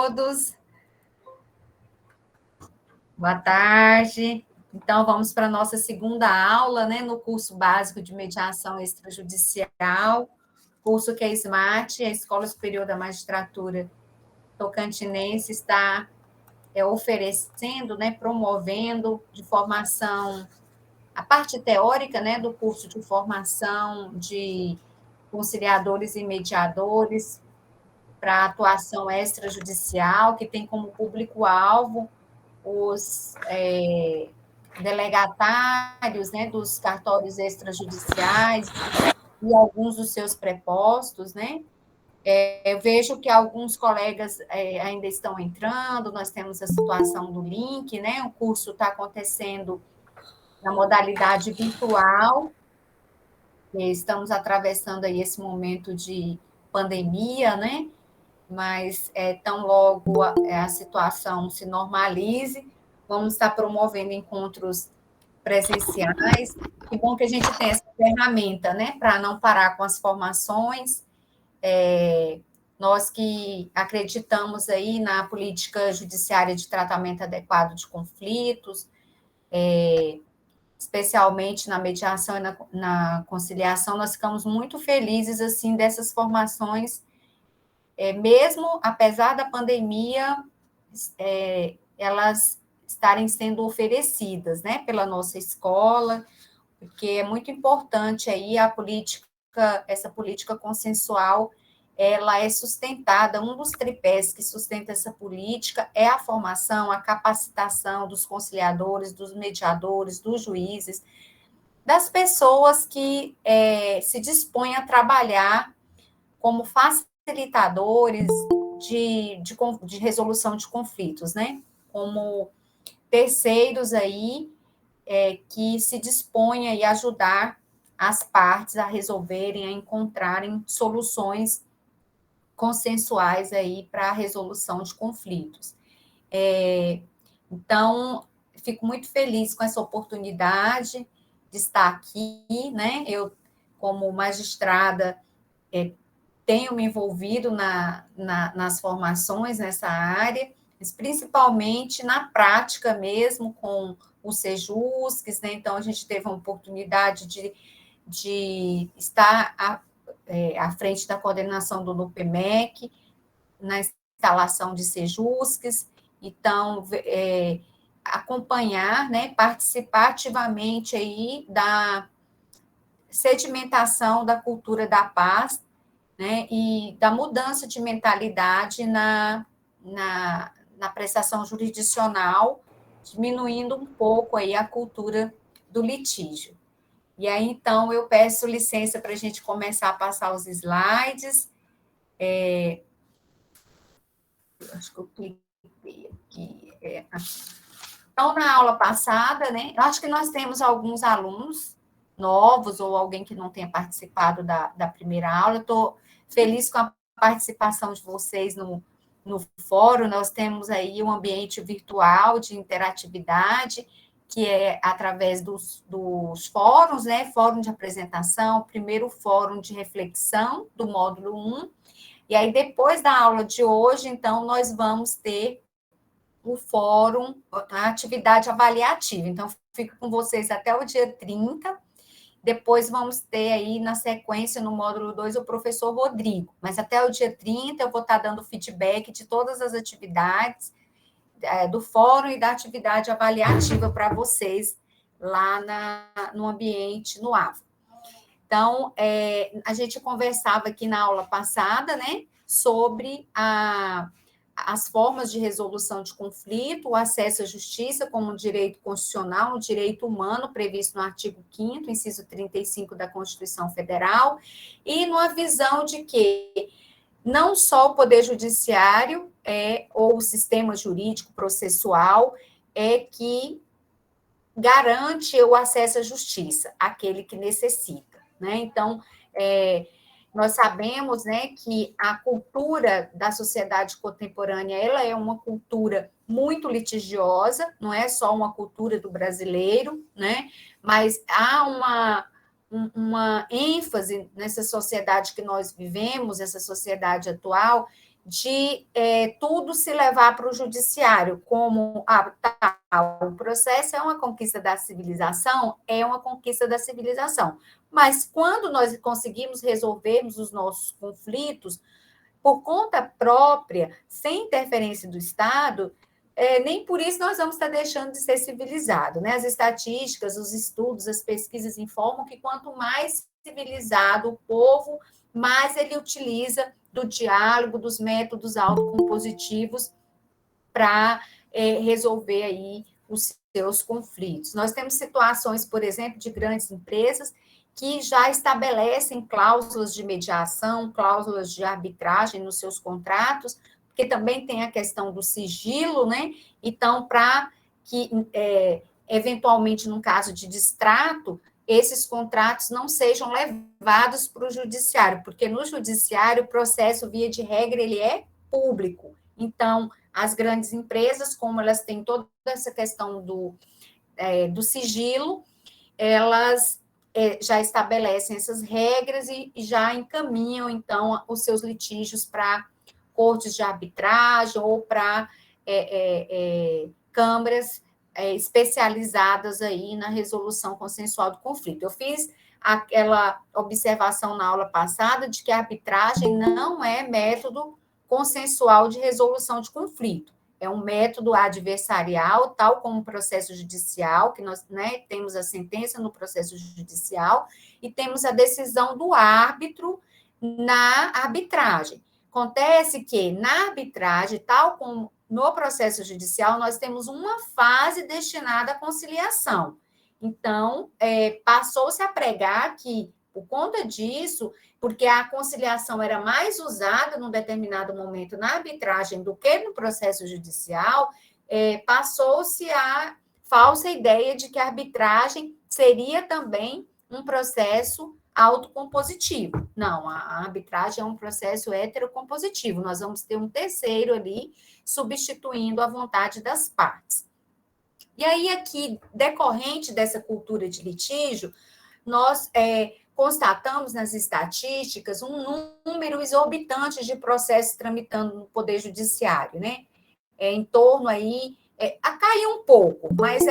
todos. Boa tarde. Então, vamos para a nossa segunda aula, né, no curso básico de mediação extrajudicial, curso que a SMAT, a Escola Superior da Magistratura Tocantinense, está oferecendo, né, promovendo de formação, a parte teórica, né, do curso de formação de conciliadores e mediadores para atuação extrajudicial, que tem como público-alvo os delegatários, né, dos cartórios extrajudiciais e alguns dos seus prepostos, né? Eu vejo que alguns colegas ainda estão entrando, nós temos a situação do link, né? O curso está acontecendo na modalidade virtual, estamos atravessando aí esse momento de pandemia, né? Mas tão logo a situação se normalize, vamos estar promovendo encontros presenciais. Que bom que a gente tem essa ferramenta, né, para não parar com as formações. Nós que acreditamos aí na política judiciária de tratamento adequado de conflitos, especialmente na mediação e na conciliação, nós ficamos muito felizes assim dessas formações, mesmo apesar da pandemia, elas estarem sendo oferecidas, né, pela nossa escola, porque é muito importante aí essa política consensual, ela é sustentada, um dos tripés que sustenta essa política é a formação, a capacitação dos conciliadores, dos mediadores, dos juízes, das pessoas que se dispõem a trabalhar como facilitadores de resolução de conflitos, né? Como terceiros aí que se dispõem a ajudar as partes a resolverem, a encontrarem soluções consensuais aí para a resolução de conflitos. Então, fico muito feliz com essa oportunidade de estar aqui, né? Eu, como magistrada, tenho me envolvido nas formações nessa área, mas principalmente na prática mesmo, com os Sejusques, né? Então, a gente teve a oportunidade de estar à frente da coordenação do NUPEMEC, na instalação de Sejusques, então, acompanhar, né, participar ativamente aí da sedimentação da cultura da paz, né, e da mudança de mentalidade na prestação jurisdicional, diminuindo um pouco aí a cultura do litígio. E aí, então, eu peço licença para a gente começar a passar os slides. Acho que eu cliquei aqui. Então, na aula passada, né, eu acho que nós temos alguns alunos novos ou alguém que não tenha participado da primeira aula. Eu estou feliz com a participação de vocês no fórum. Nós temos aí um ambiente virtual de interatividade, que é através dos fóruns, né? Fórum de apresentação, primeiro fórum de reflexão do módulo 1, e aí depois da aula de hoje, então, nós vamos ter o fórum, a atividade avaliativa. Então, fico com vocês até o dia 30, depois vamos ter aí, na sequência, no módulo 2, o professor Rodrigo, mas até o dia 30 eu vou estar dando feedback de todas as atividades do fórum e da atividade avaliativa para vocês lá no ambiente, no AVA. Então, a gente conversava aqui na aula passada, né, sobre as formas de resolução de conflito, o acesso à justiça como um direito constitucional, um direito humano previsto no artigo 5º, inciso 35 da Constituição Federal, e numa visão de que não só o Poder Judiciário ou o sistema jurídico processual que garante o acesso à justiça, aquele que necessita, né? Então, nós sabemos, né, que a cultura da sociedade contemporânea, ela é uma cultura muito litigiosa, não é só uma cultura do brasileiro, né, mas há uma ênfase nessa sociedade que nós vivemos, essa sociedade atual, de tudo se levar para o judiciário, como o processo é uma conquista da civilização, é uma conquista da civilização. Mas quando nós conseguimos resolvermos os nossos conflitos por conta própria, sem interferência do Estado, nem por isso nós vamos estar deixando de ser civilizado, né? As estatísticas, os estudos, as pesquisas informam que quanto mais civilizado o povo, mais ele utiliza do diálogo, dos métodos autocompositivos para resolver aí os seus conflitos. Nós temos situações, por exemplo, de grandes empresas que já estabelecem cláusulas de mediação, cláusulas de arbitragem nos seus contratos, porque também tem a questão do sigilo, né? Então, para que, eventualmente, num caso de distrato, esses contratos não sejam levados para o judiciário, porque no judiciário o processo, via de regra, ele é público. Então, as grandes empresas, como elas têm toda essa questão do sigilo, elas já estabelecem essas regras e já encaminham, então, os seus litígios para cortes de arbitragem ou para câmaras especializadas aí na resolução consensual do conflito. Eu fiz aquela observação na aula passada de que a arbitragem não é método consensual de resolução de conflito. É um método adversarial, tal como o processo judicial, que nós temos a sentença no processo judicial e temos a decisão do árbitro na arbitragem. Acontece que na arbitragem, tal como no processo judicial, nós temos uma fase destinada à conciliação. Então, passou-se a pregar que, por conta disso, porque a conciliação era mais usada num determinado momento na arbitragem do que no processo judicial, passou-se a falsa ideia de que a arbitragem seria também um processo autocompositivo. Não, a arbitragem é um processo heterocompositivo. Nós vamos ter um terceiro ali substituindo a vontade das partes. E aí, aqui, decorrente dessa cultura de litígio, nós constatamos nas estatísticas um número exorbitante de processos tramitando no Poder Judiciário, né? Em torno aí, cai um pouco, mas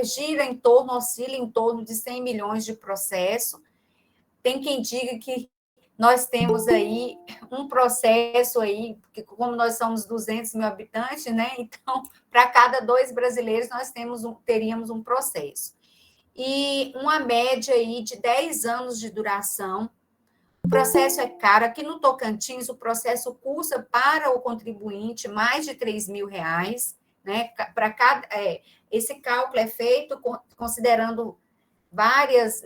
gira em torno, oscila em torno de 100 milhões de processos. Tem quem diga que nós temos aí um processo aí, porque como nós somos 200 mil habitantes, né? Então, para cada 2 brasileiros, nós teríamos um processo. E uma média aí de 10 anos de duração. O processo é caro. Aqui no Tocantins, o processo custa para o contribuinte mais de R$3.000, né? Para cada, esse cálculo é feito considerando várias...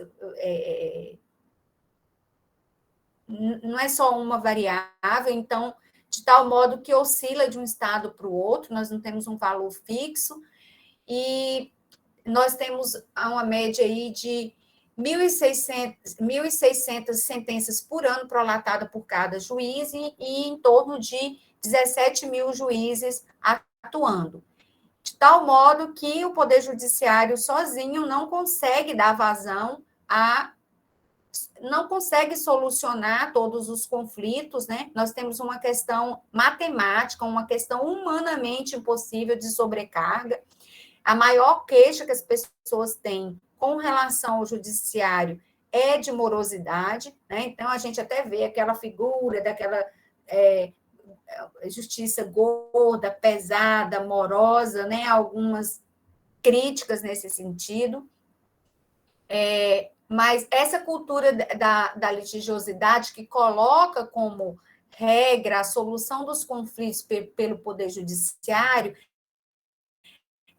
não é só uma variável, então, de tal modo que oscila de um estado para o outro, nós não temos um valor fixo, e nós temos uma média aí de 1.600 sentenças por ano prolatada por cada juiz e em torno de 17 mil juízes atuando. De tal modo que o Poder Judiciário sozinho não consegue dar vazão não consegue solucionar todos os conflitos, né? Nós temos uma questão matemática, uma questão humanamente impossível de sobrecarga. A maior queixa que as pessoas têm com relação ao judiciário é de morosidade, né? Então, a gente até vê aquela figura daquela justiça gorda, pesada, morosa, né? Algumas críticas nesse sentido. Mas essa cultura da litigiosidade que coloca como regra a solução dos conflitos pelo Poder Judiciário,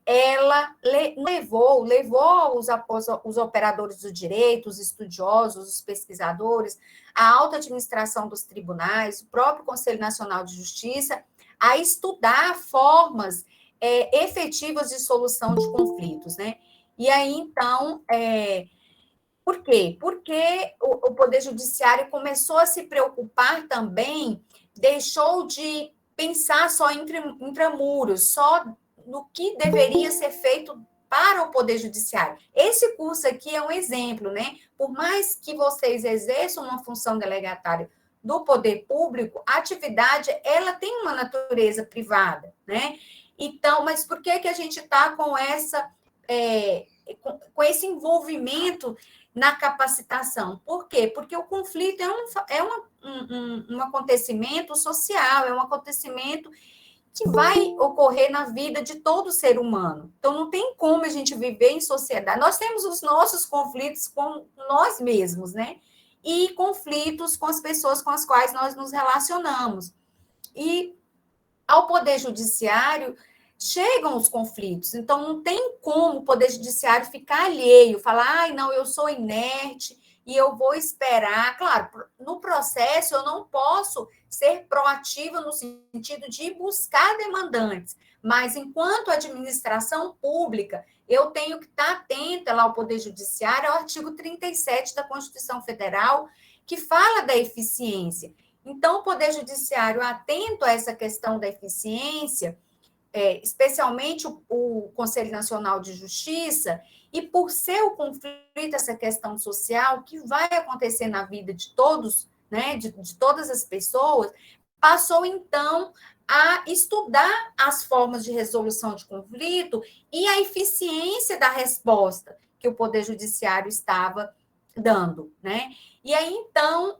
ela levou os operadores do direito, os estudiosos, os pesquisadores, a alta administração dos tribunais, o próprio Conselho Nacional de Justiça, a estudar formas efetivas de solução de conflitos, né? E aí, então, por quê? Porque o Poder Judiciário começou a se preocupar também, deixou de pensar só intramuros, só no que deveria ser feito para o Poder Judiciário. Esse curso aqui é um exemplo, né? Por mais que vocês exerçam uma função delegatária do poder público, a atividade, ela tem uma natureza privada, né? Então, mas por que a gente está com com esse envolvimento na capacitação? Por quê? Porque o conflito um acontecimento social, é um acontecimento que vai ocorrer na vida de todo ser humano. Então, não tem como a gente viver em sociedade. Nós temos os nossos conflitos com nós mesmos, né? E conflitos com as pessoas com as quais nós nos relacionamos. E ao Poder Judiciário chegam os conflitos. Então, não tem como o Poder Judiciário ficar alheio, falar, ai, não, eu sou inerte e eu vou esperar. Claro, no processo eu não posso ser proativa no sentido de buscar demandantes, mas enquanto administração pública, eu tenho que estar atenta lá ao Poder Judiciário, ao artigo 37 da Constituição Federal, que fala da eficiência. Então, o Poder Judiciário, atento a essa questão da eficiência, especialmente o Conselho Nacional de Justiça, e por ser o conflito, essa questão social, que vai acontecer na vida de todos, né, de todas as pessoas, passou, então, a estudar as formas de resolução de conflito e a eficiência da resposta que o Poder Judiciário estava dando, né? E aí, então,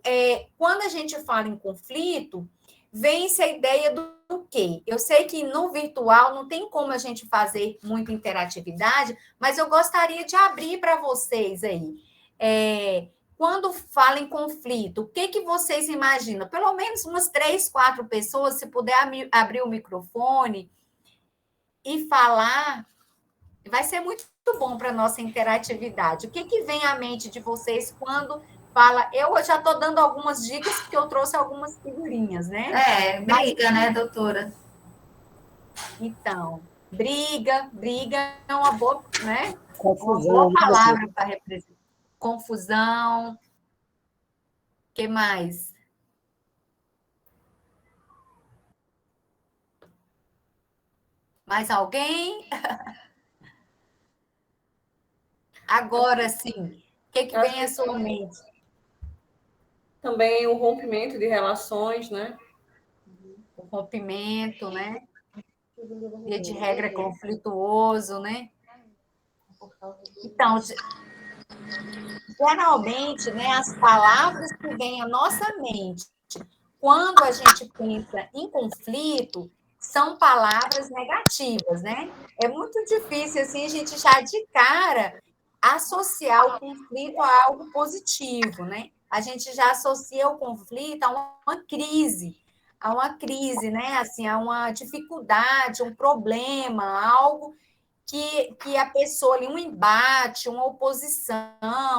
quando a gente fala em conflito, vem-se a ideia do quê? Eu sei que no virtual não tem como a gente fazer muita interatividade, mas eu gostaria de abrir para vocês aí. Quando fala em conflito, o que vocês imaginam? Pelo menos umas 3, 4 pessoas, se puder abrir o microfone e falar, vai ser muito bom para a nossa interatividade. O que vem à mente de vocês quando fala? Eu já estou dando algumas dicas, porque eu trouxe algumas figurinhas, né? Briga, né, doutora? Então, briga é uma boa, né? Confusão. Uma boa palavra para representar. Confusão. O que mais? Mais alguém? Agora sim, o que vem à sua mente? Também o rompimento de relações, né? O rompimento, né? Via de regra conflituoso, né? Então, geralmente, né, as palavras que vêm à nossa mente quando a gente pensa em conflito são palavras negativas, né? É muito difícil, assim, a gente já de cara associar o conflito a algo positivo, né? A gente já associa o conflito a uma crise, né? Assim, a uma dificuldade, um problema, algo que a pessoa ali, um embate, uma oposição,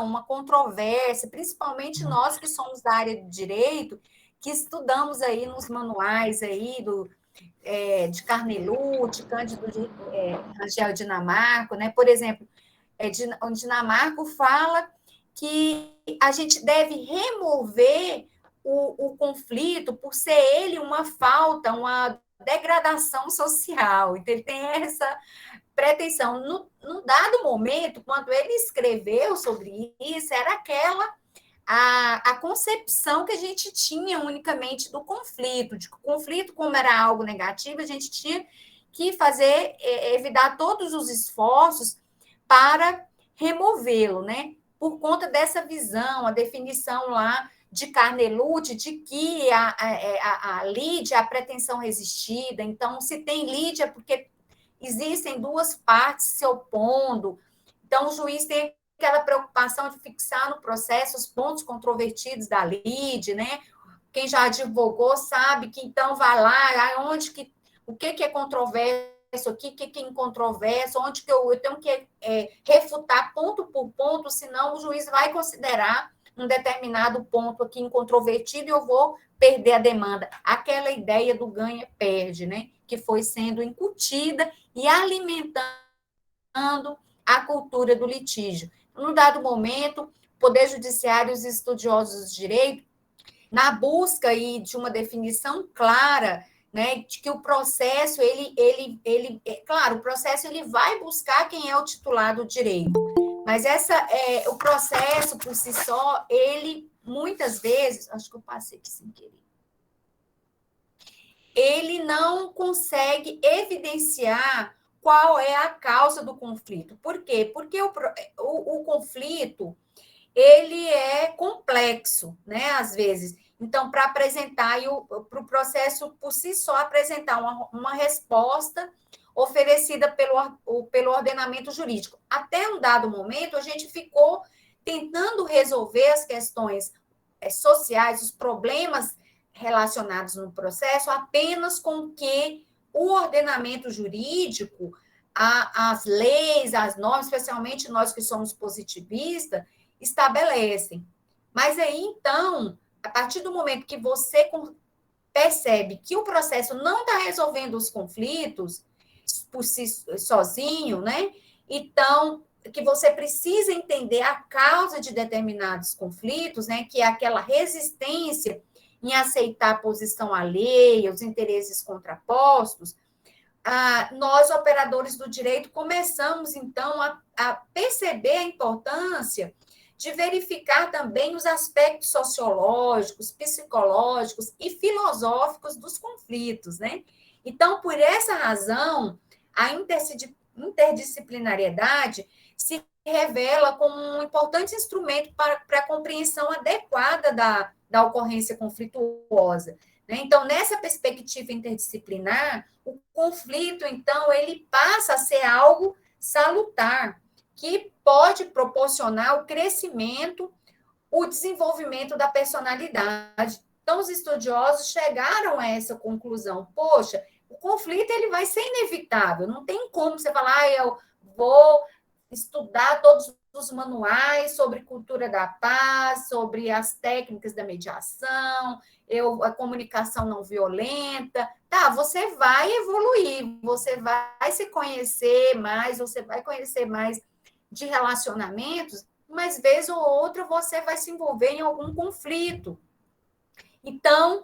uma controvérsia, principalmente nós que somos da área de direito, que estudamos aí nos manuais aí de Carnelucci, Cândido Rangel Dinamarco, né? Por exemplo, o Dinamarco fala que a gente deve remover o conflito por ser ele uma falta, uma degradação social. Então, ele tem essa pretensão. Num dado momento, quando ele escreveu sobre isso, era aquela a concepção que a gente tinha unicamente do conflito, de que o conflito, como era algo negativo, a gente tinha que evitar todos os esforços para removê-lo, né? Por conta dessa visão, a definição lá de Carnelucci, de que a lide é a pretensão resistida. Então, se tem lide é porque existem duas partes se opondo. Então, o juiz tem aquela preocupação de fixar no processo os pontos controvertidos da lide, né? Quem já advogou sabe que, então, vai lá, o que é controverso aqui, o que é incontroverso, onde que eu tenho que refutar ponto por ponto, senão o juiz vai considerar um determinado ponto aqui incontrovertido e eu vou perder a demanda. Aquela ideia do ganha-perde, né? Que foi sendo incutida e alimentando a cultura do litígio. Num dado momento, o Poder Judiciário e os estudiosos de direito, na busca aí de uma definição clara, né, de que o processo, claro, o processo ele vai buscar quem é o titular do direito, mas o processo por si só, ele muitas vezes, acho que eu passei aqui sem querer, ele não consegue evidenciar qual é a causa do conflito. Por quê? Porque o conflito, ele é complexo, né, às vezes. Então, para apresentar, para o processo por si só apresentar uma resposta oferecida pelo ordenamento jurídico. Até um dado momento, a gente ficou tentando resolver as questões sociais, os problemas relacionados no processo, apenas com que o ordenamento jurídico, as leis, as normas, especialmente nós que somos positivistas, estabelecem. Mas aí, então, a partir do momento que você percebe que o processo não está resolvendo os conflitos por si sozinho, né? Então, que você precisa entender a causa de determinados conflitos, né? Que é aquela resistência em aceitar a posição alheia, os interesses contrapostos. Nós, operadores do direito, começamos, então, a perceber a importância de verificar também os aspectos sociológicos, psicológicos e filosóficos dos conflitos, né? Então, por essa razão, a interdisciplinariedade se revela como um importante instrumento para a compreensão adequada da ocorrência conflituosa. Né? Então, nessa perspectiva interdisciplinar, o conflito, então, ele passa a ser algo salutar, que pode proporcionar o crescimento, o desenvolvimento da personalidade. Então, os estudiosos chegaram a essa conclusão. Poxa, o conflito ele vai ser inevitável. Não tem como você falar, eu vou estudar todos os manuais sobre cultura da paz, sobre as técnicas da mediação, a comunicação não violenta. Tá, você vai evoluir, você vai se conhecer mais, você vai conhecer mais de relacionamentos, mas vez ou outra você vai se envolver em algum conflito. Então,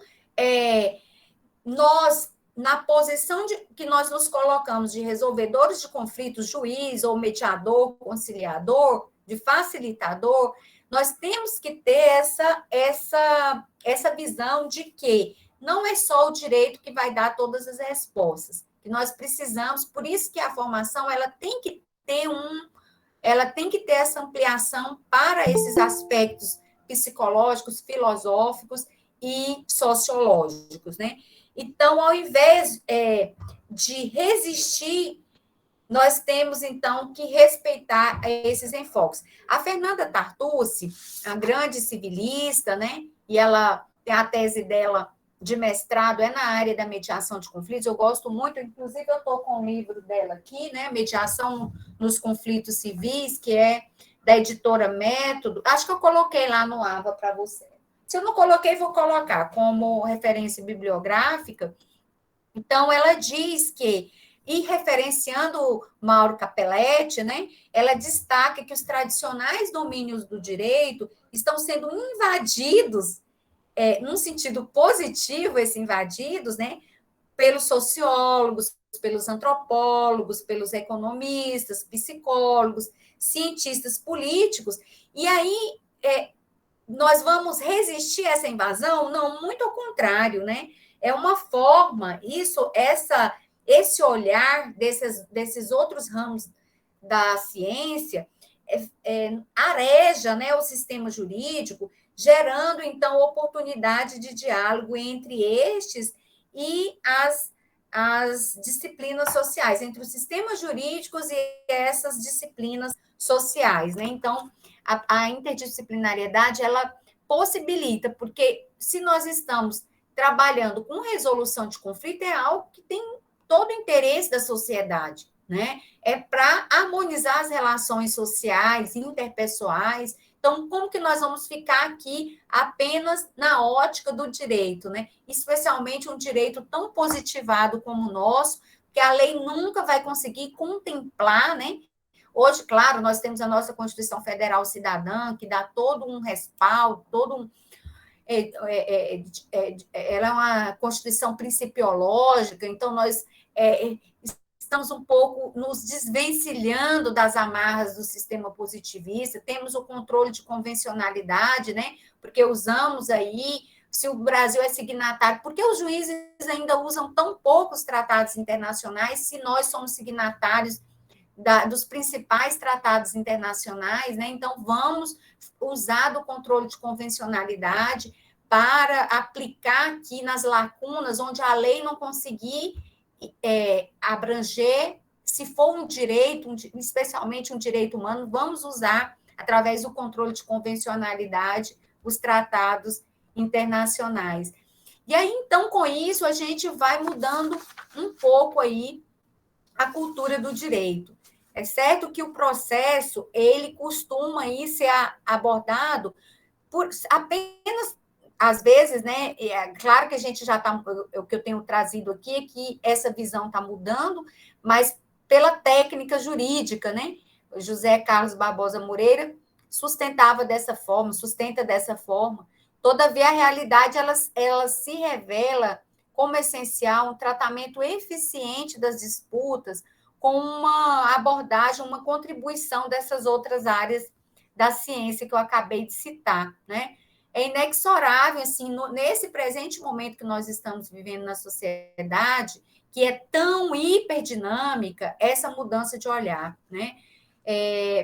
nós, na posição que nós nos colocamos de resolvedores de conflitos, juiz ou mediador, conciliador, de facilitador, nós temos que ter essa visão de que não é só o direito que vai dar todas as respostas, que nós precisamos, por isso que a formação ela tem que ter essa ampliação para esses aspectos psicológicos, filosóficos e sociológicos, né? Então, ao invés de resistir, nós temos, então, que respeitar esses enfoques. A Fernanda Tartucci, a grande civilista, né? E ela tem a tese dela de mestrado, é na área da mediação de conflitos, eu gosto muito, inclusive eu estou com o livro dela aqui, né? Mediação nos conflitos civis, que é da editora Método. Acho que eu coloquei lá no AVA para você. Se eu não coloquei, vou colocar como referência bibliográfica. Então, ela diz que, e referenciando Mauro Capelletti, né, ela destaca que os tradicionais domínios do direito estão sendo invadidos, num sentido positivo, esses invadidos, né, pelos sociólogos, pelos antropólogos, pelos economistas, psicólogos, cientistas políticos, e aí nós vamos resistir a essa invasão? Não, muito ao contrário, né? É uma forma, esse olhar desses outros ramos da ciência areja, né, o sistema jurídico, gerando, então, oportunidade de diálogo entre estes e as disciplinas sociais, entre os sistemas jurídicos e essas disciplinas sociais, né? Então, a interdisciplinariedade, ela possibilita, porque se nós estamos trabalhando com resolução de conflito, é algo que tem todo o interesse da sociedade, né? É para harmonizar as relações sociais, interpessoais. Então, como que nós vamos ficar aqui apenas na ótica do direito, né? Especialmente um direito tão positivado como o nosso, que a lei nunca vai conseguir contemplar, né? Hoje, claro, nós temos a nossa Constituição Federal Cidadã, que dá todo um respaldo, ela é uma Constituição principiológica, então nós estamos um pouco nos desvencilhando das amarras do sistema positivista, temos o controle de convencionalidade, né? Porque usamos aí, se o Brasil é signatário, por que os juízes ainda usam tão poucos tratados internacionais se nós somos signatários dos principais tratados internacionais, né? Então, vamos usar do controle de convencionalidade para aplicar aqui nas lacunas onde a lei não conseguir abranger, se for um direito, especialmente um direito humano, vamos usar, através do controle de convencionalidade, os tratados internacionais. E aí, então, com isso, a gente vai mudando um pouco aí a cultura do direito. É certo que o processo, ele costuma aí ser abordado por apenas, às vezes, né? É claro que a gente já está, o que eu tenho trazido aqui é que essa visão está mudando, mas pela técnica jurídica, né? O José Carlos Barbosa Moreira sustenta dessa forma. Todavia, a realidade ela se revela como essencial um tratamento eficiente das disputas, com uma abordagem, uma contribuição dessas outras áreas da ciência que eu acabei de citar, né? É inexorável, assim, nesse presente momento que nós estamos vivendo na sociedade, que é tão hiperdinâmica, essa mudança de olhar, né?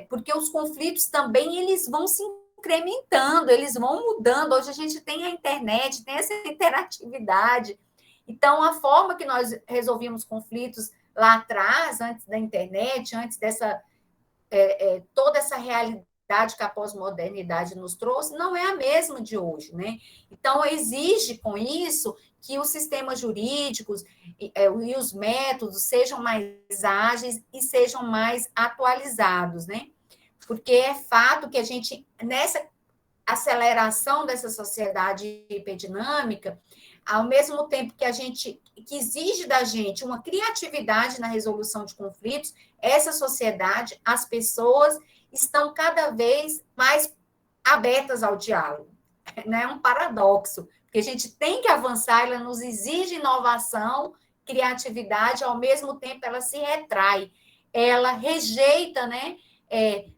Porque os conflitos também, eles vão se incrementando, eles vão mudando. Hoje a gente tem a internet, tem essa interatividade. Então, a forma que nós resolvíamos conflitos lá atrás, antes da internet, antes dessa toda essa realidade que a pós-modernidade nos trouxe, não é a mesma de hoje, né? Então, exige com isso que os sistemas jurídicos e os métodos sejam mais ágeis e sejam mais atualizados, né? Porque é fato que a gente, nessa aceleração dessa sociedade hiperdinâmica, ao mesmo tempo que exige da gente uma criatividade na resolução de conflitos, essa sociedade, as pessoas estão cada vez mais abertas ao diálogo. Né? É um paradoxo, porque a gente tem que avançar, ela nos exige inovação, criatividade, ao mesmo tempo ela se retrai, ela rejeita, né?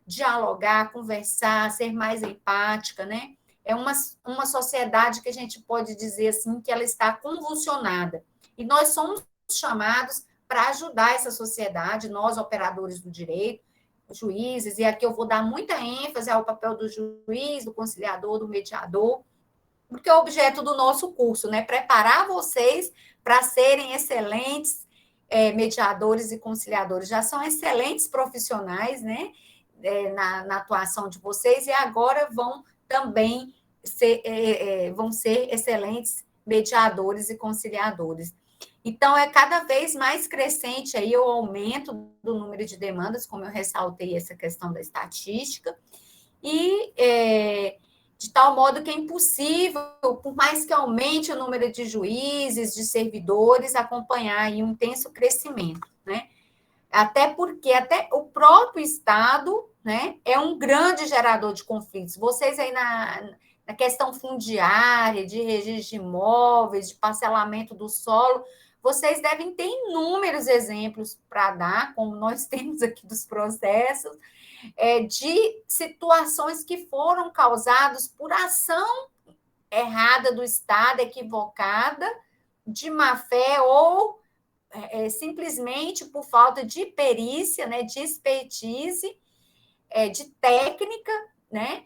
Dialogar, conversar, ser mais empática, né? É uma sociedade que a gente pode dizer assim que ela está convulsionada. E nós somos chamados para ajudar essa sociedade, nós, operadores do direito, juízes, e aqui eu vou dar muita ênfase ao papel do juiz, do conciliador, do mediador, porque é o objeto do nosso curso, né? Preparar vocês para serem excelentes mediadores e conciliadores. Já são excelentes profissionais, né? Na atuação de vocês, e agora vão também vão ser excelentes mediadores e conciliadores. Então, é cada vez mais crescente aí o aumento do número de demandas, como eu ressaltei essa questão da estatística, e de tal modo que é impossível, por mais que aumente o número de juízes, de servidores, acompanhar aí um intenso crescimento, né? Até porque até o próprio Estado, né, é um grande gerador de conflitos. Vocês aí na questão fundiária, de registro de imóveis, de parcelamento do solo, vocês devem ter inúmeros exemplos para dar, como nós temos aqui dos processos, de situações que foram causadas por ação errada do Estado, equivocada, de má fé ou simplesmente por falta de perícia, né, de expertise, de técnica, né,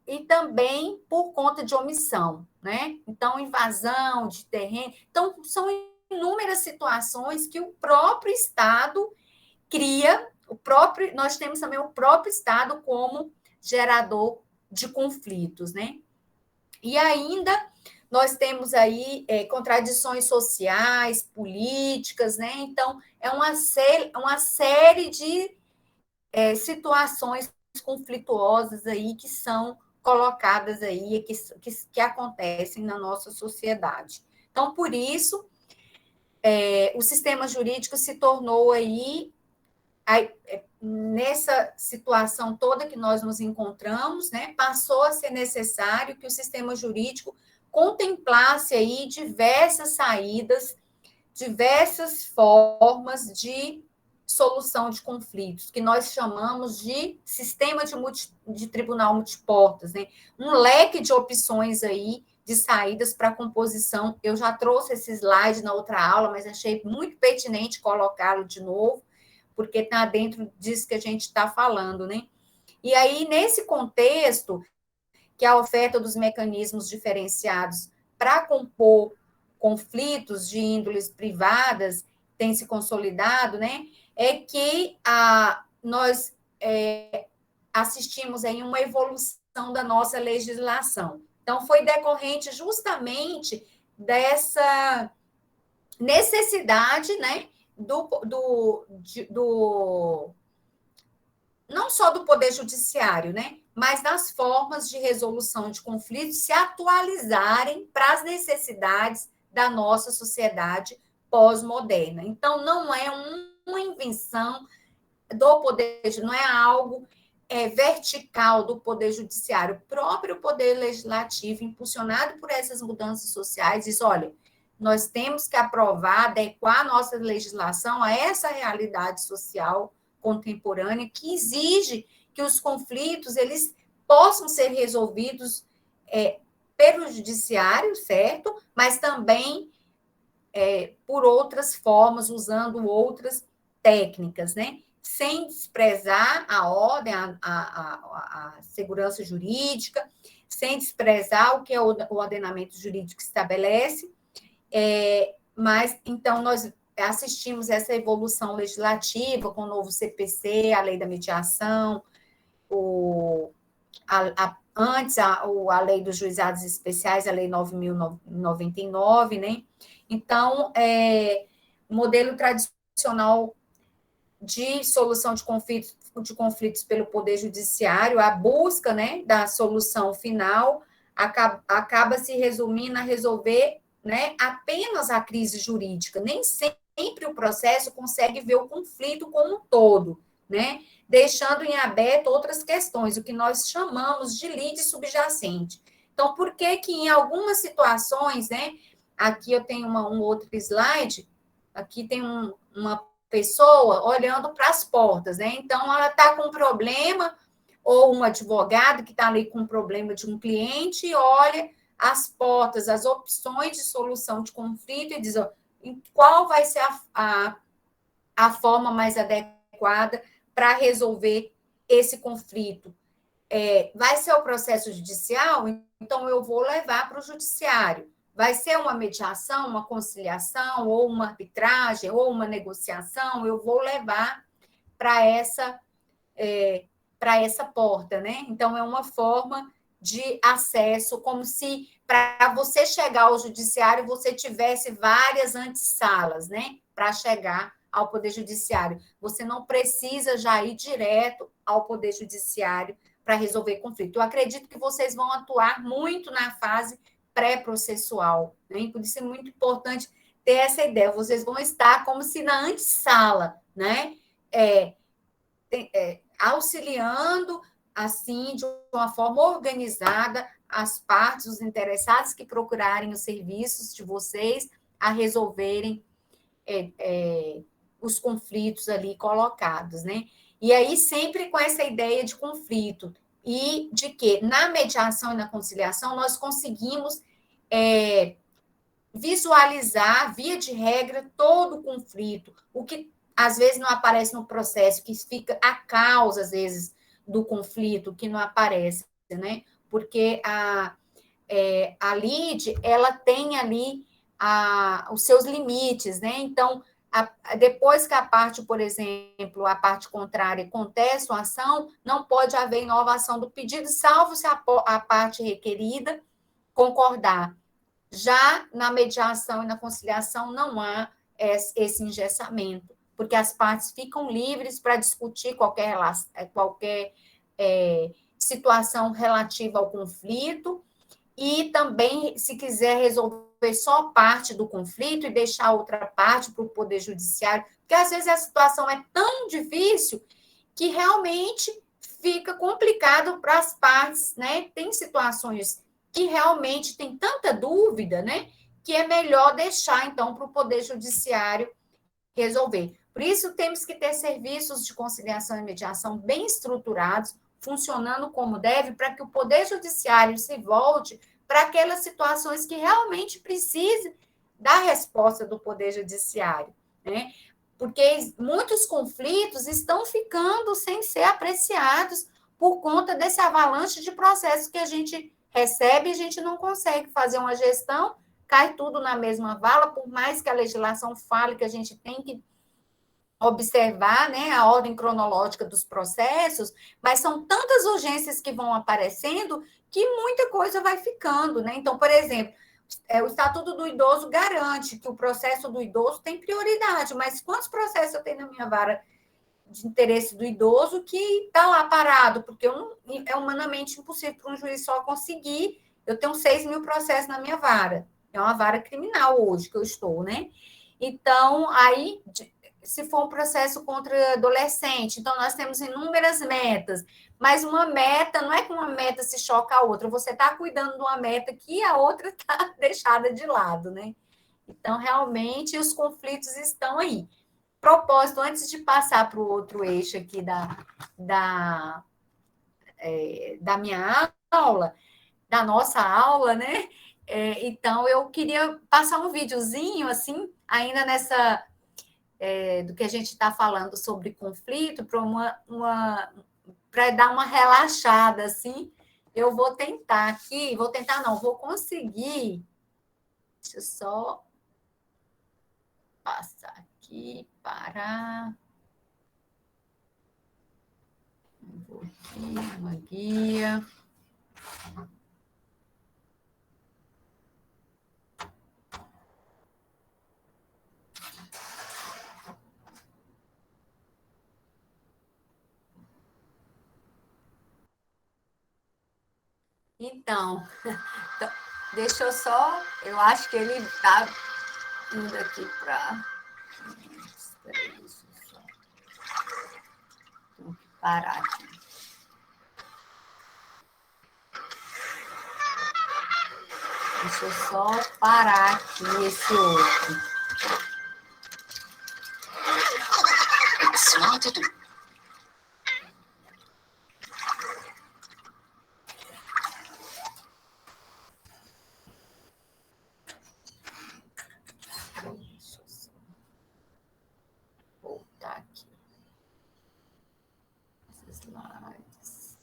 e também por conta de omissão, né? Então, invasão de terreno. Então, são inúmeras situações que o próprio Estado cria, nós temos também o próprio Estado como gerador de conflitos, né? E ainda nós temos aí contradições sociais, políticas, né? Então, é uma série de situações conflituosas aí que são colocadas aí, que acontecem na nossa sociedade. Então, por isso, o sistema jurídico se tornou aí, nessa situação toda que nós nos encontramos, né, passou a ser necessário que o sistema jurídico contemplasse aí diversas saídas, diversas formas de solução de conflitos, que nós chamamos de sistema de tribunal multiportas, né? Um leque de opções aí de saídas para a composição. Eu já trouxe esse slide na outra aula, mas achei muito pertinente colocá-lo de novo, porque está dentro disso que a gente está falando, né? E aí, nesse contexto, que a oferta dos mecanismos diferenciados para compor conflitos de índoles privadas tem se consolidado, né? É que nós assistimos aí uma evolução da nossa legislação. Então, foi decorrente justamente dessa necessidade, né, não só do Poder Judiciário, né, mas das formas de resolução de conflitos se atualizarem para as necessidades da nossa sociedade pós-moderna. Então, não é uma invenção do Poder, não é algo vertical do Poder Judiciário. O próprio Poder Legislativo, impulsionado por essas mudanças sociais, diz, olha, nós temos que aprovar, adequar a nossa legislação a essa realidade social contemporânea que exige que os conflitos eles possam ser resolvidos pelo judiciário, certo? Mas também por outras formas, usando outras técnicas, né? Sem desprezar a ordem, a segurança jurídica, sem desprezar o que o ordenamento jurídico estabelece, mas, então, nós assistimos essa evolução legislativa com o novo CPC, a lei da mediação, antes a lei dos juizados especiais, a lei 9.099, né? Então, o modelo tradicional de solução de conflitos pelo Poder Judiciário, a busca, né, da solução final, acaba se resumindo a resolver, né, apenas a crise jurídica. Nem sempre o processo consegue ver o conflito como um todo, né, deixando em aberto outras questões, o que nós chamamos de lide subjacente. Então, por que que em algumas situações, né, aqui eu tenho um outro slide, aqui tem uma pessoa olhando para as portas, né? Então, ela está com um problema, ou um advogado que está ali com um problema de um cliente, e olha as portas, as opções de solução de conflito e diz, ó, qual vai ser a forma mais adequada para resolver esse conflito. Vai ser o processo judicial, então eu vou levar para o judiciário. Vai ser uma mediação, uma conciliação, ou uma arbitragem, ou uma negociação, eu vou levar para essa porta, né? Então, é uma forma de acesso, como se para você chegar ao judiciário, você tivesse várias antessalas, né? Para chegar ao Poder Judiciário. Você não precisa já ir direto ao Poder Judiciário para resolver conflito. Eu acredito que vocês vão atuar muito na fase pré-processual, né? Por isso é muito importante ter essa ideia. Vocês vão estar como se na antessala, né? Auxiliando, assim, de uma forma organizada, as partes, os interessados que procurarem os serviços de vocês a resolverem os conflitos ali colocados, né? E aí, sempre com essa ideia de conflito, e de que na mediação e na conciliação nós conseguimos visualizar, via de regra, todo o conflito, o que às vezes não aparece no processo, que fica a causa, às vezes, do conflito, que não aparece, né? Porque a lide, ela tem ali os seus limites, né? Então, depois que a parte, por exemplo, a parte contrária contesta a ação, não pode haver inovação do pedido, salvo se a parte requerida concordar. Já na mediação e na conciliação não há esse engessamento, porque as partes ficam livres para discutir qualquer situação relativa ao conflito, e também, se quiser resolver só parte do conflito e deixar outra parte para o Poder Judiciário, porque às vezes a situação é tão difícil que realmente fica complicado para as partes, né? Tem situações que realmente tem tanta dúvida, né? que é melhor deixar, então, para o Poder Judiciário resolver. Por isso, temos que ter serviços de conciliação e mediação bem estruturados, funcionando como deve, para que o Poder Judiciário se volte para aquelas situações que realmente precisem da resposta do Poder Judiciário, né? Porque muitos conflitos estão ficando sem ser apreciados por conta desse avalanche de processos que a gente recebe e a gente não consegue fazer uma gestão, cai tudo na mesma vala, por mais que a legislação fale que a gente tem que observar, né, a ordem cronológica dos processos, mas são tantas urgências que vão aparecendo que muita coisa vai ficando, né? Então, por exemplo, o Estatuto do Idoso garante que o processo do idoso tem prioridade, mas quantos processos eu tenho na minha vara de interesse do idoso que está lá parado, porque é humanamente impossível para um juiz só conseguir. Eu tenho 6.000 processos na minha vara, é uma vara criminal hoje que eu estou, né? Então, aí, se for um processo contra adolescente, então nós temos inúmeras metas, mas uma meta, não é que uma meta se choca a outra, você está cuidando de uma meta que a outra está deixada de lado, né? Então, realmente, os conflitos estão aí. Propósito, antes de passar para o outro eixo aqui da minha aula, da nossa aula, né? Então, eu queria passar um videozinho, assim, ainda nessa... do que a gente está falando sobre conflito, para dar uma relaxada, assim. Eu vou tentar aqui, vou conseguir. Deixa eu só passar aqui, parar. Vou aqui, uma guia. Então, deixa eu só. Eu acho que ele está indo aqui para. Espera aí, deixa eu só. Tenho que parar aqui. Deixa eu só parar aqui esse outro. Deixa eu só voltar aqui. Esses slides.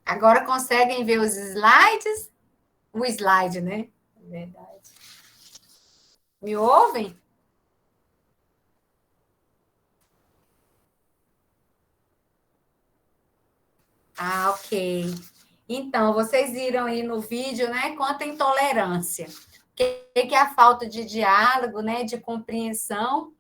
Agora conseguem ver os slides? O slide, né? É verdade. Me ouvem? Ah, ok. Então, vocês viram aí no vídeo, né, quanta intolerância. O que a falta de diálogo, né, de compreensão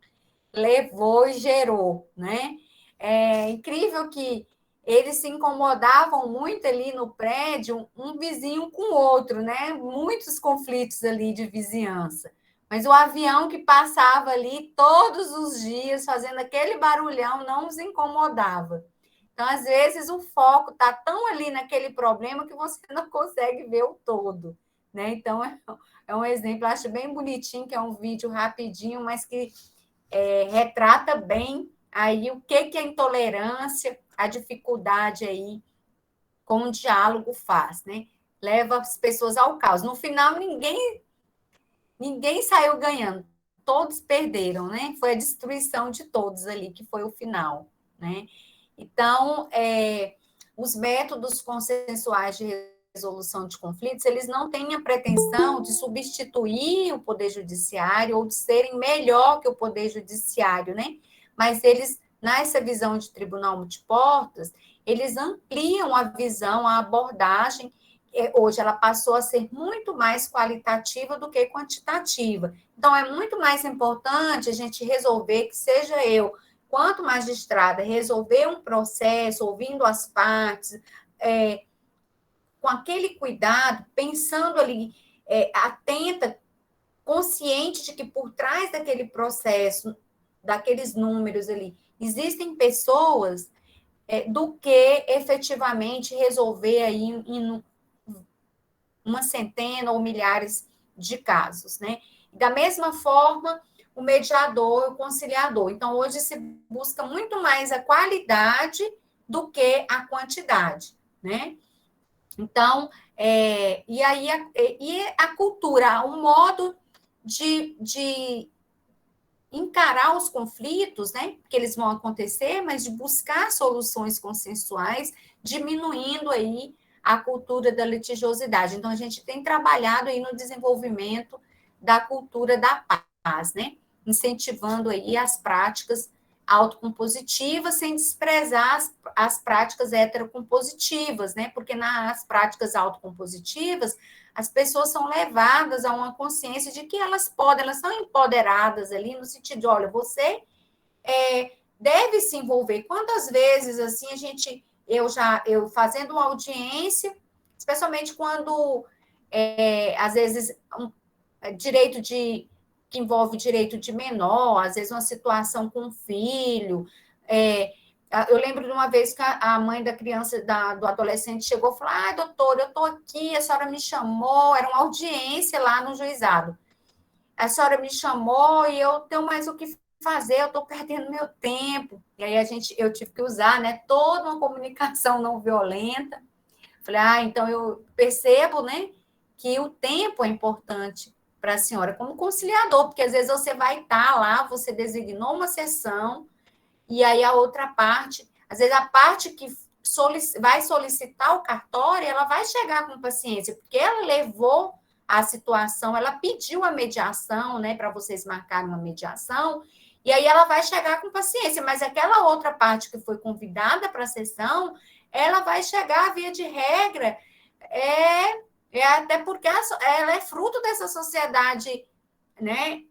levou e gerou, né? É incrível que eles se incomodavam muito ali no prédio, um vizinho com o outro, né? Muitos conflitos ali de vizinhança. Mas o avião que passava ali todos os dias, fazendo aquele barulhão, não os incomodava. Então, às vezes, o foco está tão ali naquele problema que você não consegue ver o todo, né? Então, é um exemplo, acho bem bonitinho, que é um vídeo rapidinho, mas que retrata bem aí o que a intolerância, a dificuldade aí com o diálogo faz, né? Leva as pessoas ao caos. No final, ninguém saiu ganhando, todos perderam, né? Foi a destruição de todos ali, que foi o final, né? Então, os métodos consensuais de resolução de conflitos, eles não têm a pretensão de substituir o Poder Judiciário ou de serem melhor que o Poder Judiciário, né? Mas eles, nessa visão de tribunal multiportas, eles ampliam a visão, a abordagem. Hoje ela passou a ser muito mais qualitativa do que quantitativa. Então, é muito mais importante a gente resolver que seja eu, quanto magistrada, resolver um processo, ouvindo as partes, com aquele cuidado, pensando ali, atenta, consciente de que por trás daquele processo, daqueles números ali, existem pessoas do que efetivamente resolver aí em uma centena ou milhares de casos, né? Da mesma forma, o mediador, o conciliador. Então, hoje se busca muito mais a qualidade do que a quantidade, né? Então, e aí a cultura, o modo de encarar os conflitos, né? Porque eles vão acontecer, mas de buscar soluções consensuais, diminuindo aí a cultura da litigiosidade. Então, a gente tem trabalhado aí no desenvolvimento da cultura da paz, né? Incentivando aí as práticas autocompositivas, sem desprezar as práticas heterocompositivas, né? Porque nas práticas autocompositivas, as pessoas são levadas a uma consciência de que elas podem, elas são empoderadas ali, no sentido de, olha, você deve se envolver. Quantas vezes, assim, eu fazendo uma audiência, especialmente quando, às vezes, direito que envolve direito de menor, às vezes uma situação com um filho. Eu lembro de uma vez que a mãe da criança, do adolescente, chegou e falou: doutora, eu estou aqui, a senhora me chamou, era uma audiência lá no juizado. A senhora me chamou e eu tenho mais o que fazer, eu estou perdendo meu tempo. E aí eu tive que usar, né, toda uma comunicação não violenta. Falei, então eu percebo, né, que o tempo é importante para a senhora como conciliador, porque às vezes você vai estar lá, você designou uma sessão, e aí a outra parte, às vezes a parte que vai solicitar o cartório, ela vai chegar com paciência, porque ela levou a situação, ela pediu a mediação, né, para vocês marcarem uma mediação, e aí ela vai chegar com paciência, mas aquela outra parte que foi convidada para a sessão, ela vai chegar, via de regra, até porque ela é fruto dessa sociedade, né,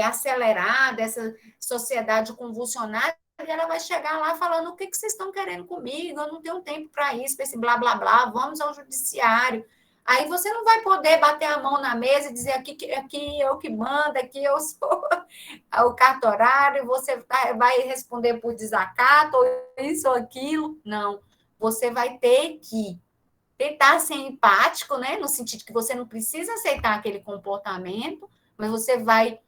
acelerada, essa sociedade convulsionada, e ela vai chegar lá falando: o que vocês estão querendo comigo? Eu não tenho tempo para isso, para esse blá, blá, blá, vamos ao judiciário. Aí você não vai poder bater a mão na mesa e dizer: aqui eu que mando, aqui eu sou o cartorário, você vai responder por desacato, ou isso ou aquilo. Não, você vai ter que tentar ser empático, né? No sentido que você não precisa aceitar aquele comportamento, mas você vai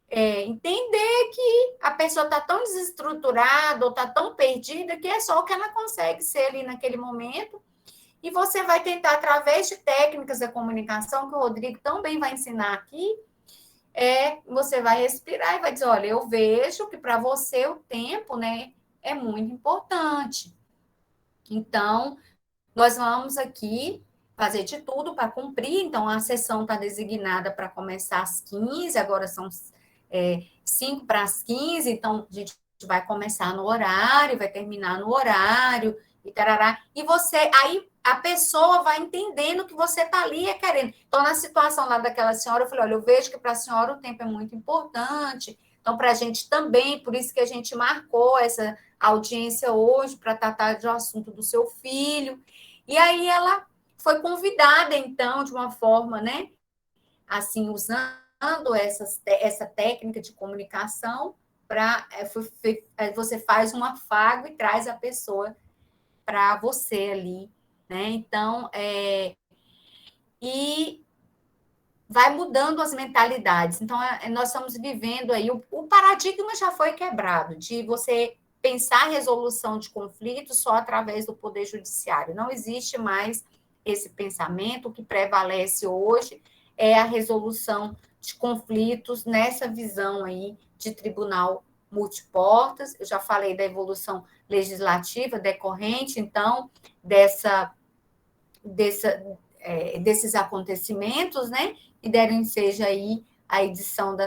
entender que a pessoa está tão desestruturada ou está tão perdida que é só o que ela consegue ser ali naquele momento. E você vai tentar, através de técnicas da comunicação, que o Rodrigo também vai ensinar aqui, você vai respirar e vai dizer: olha, eu vejo que para você o tempo, né, é muito importante. Então, nós vamos aqui fazer de tudo para cumprir. Então, a sessão está designada para começar às 15, agora são 5 para as 15, então a gente vai começar no horário, vai terminar no horário, e tarará. E aí a pessoa vai entendendo que você está ali querendo. Então, na situação lá daquela senhora, eu falei: olha, eu vejo que para a senhora o tempo é muito importante, então para a gente também, por isso que a gente marcou essa audiência hoje, para tratar do assunto do seu filho. E aí ela foi convidada, então, de uma forma, né, assim, usando essa técnica de comunicação, você faz um afago e traz a pessoa para você ali, né? Então, e vai mudando as mentalidades. Então, nós estamos vivendo aí, o paradigma já foi quebrado, de você pensar resolução de conflitos só através do Poder Judiciário. Não existe mais esse pensamento. O que prevalece hoje é a resolução de conflitos nessa visão aí de tribunal multiportas. Eu já falei da evolução legislativa decorrente, então, desses acontecimentos, né, e deram ensejo aí a edição da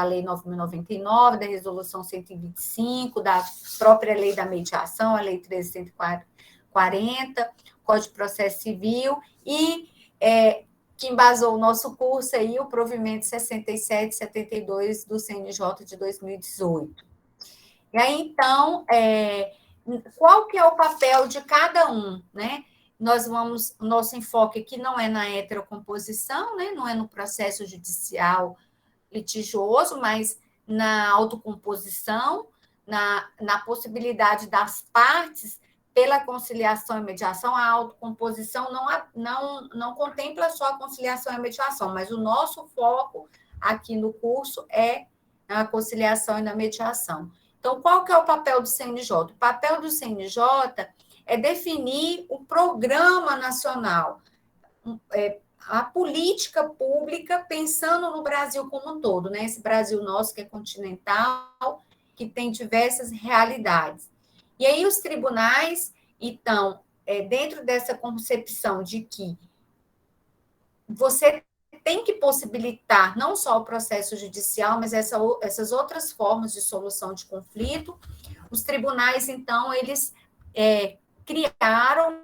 Lei 9.099, da Resolução 125, da própria Lei da Mediação, a Lei 13.140, Código de Processo Civil, e que embasou o nosso curso aí, o provimento 6772 do CNJ de 2018. E aí, então, qual que é o papel de cada um, né? O nosso enfoque aqui não é na heterocomposição, né? Não é no processo judicial litigioso, mas na autocomposição, na possibilidade das partes, pela conciliação e mediação, a autocomposição não contempla só a conciliação e mediação, mas o nosso foco aqui no curso é na conciliação e na mediação. Então, qual que é o papel do CNJ? O papel do CNJ é definir o programa nacional, a política pública, pensando no Brasil como um todo, né? Esse Brasil nosso que é continental, que tem diversas realidades. E aí os tribunais, então, dentro dessa concepção de que você tem que possibilitar não só o processo judicial, mas essas outras formas de solução de conflito, os tribunais, então, eles criaram,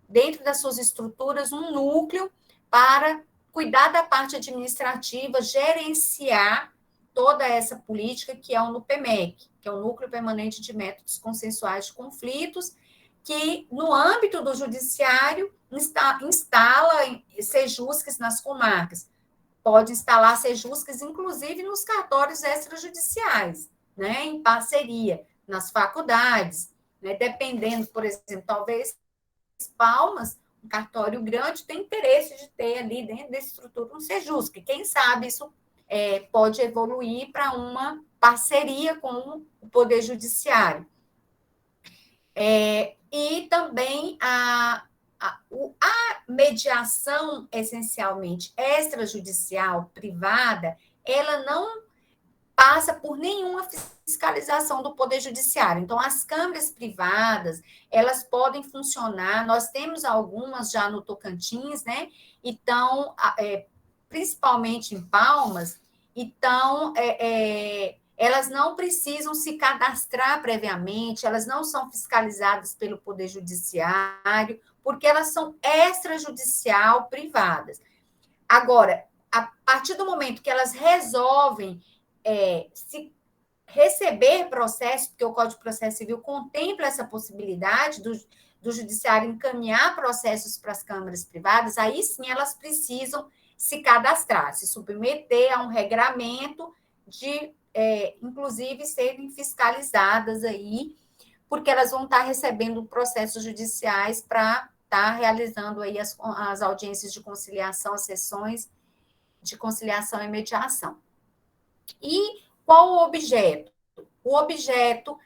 dentro das suas estruturas, um núcleo para cuidar da parte administrativa, gerenciar toda essa política, que é o NUPEMEC, que é o Núcleo Permanente de Métodos Consensuais de Conflitos, que, no âmbito do judiciário, instala sejusques nas comarcas. Pode instalar sejusques, inclusive, nos cartórios extrajudiciais, né, em parceria, nas faculdades, né, dependendo, por exemplo, talvez Palmas, um cartório grande, tem interesse de ter ali dentro dessa estrutura um sejusque. Quem sabe isso pode evoluir para uma parceria com o Poder Judiciário. E também a mediação, essencialmente extrajudicial, privada, ela não passa por nenhuma fiscalização do Poder Judiciário. Então, as câmaras privadas, elas podem funcionar, nós temos algumas já no Tocantins, né? Então, principalmente em Palmas, então, elas não precisam se cadastrar previamente, elas não são fiscalizadas pelo Poder Judiciário, porque elas são extrajudicial privadas. Agora, a partir do momento que elas resolvem se receber processo, porque o Código de Processo Civil contempla essa possibilidade do judiciário encaminhar processos para as câmaras privadas, aí sim elas precisam se cadastrar, se submeter a um regramento de, inclusive, serem fiscalizadas aí, porque elas vão estar recebendo processos judiciais para estar realizando aí as audiências de conciliação, as sessões de conciliação e mediação. E qual o objeto? O objeto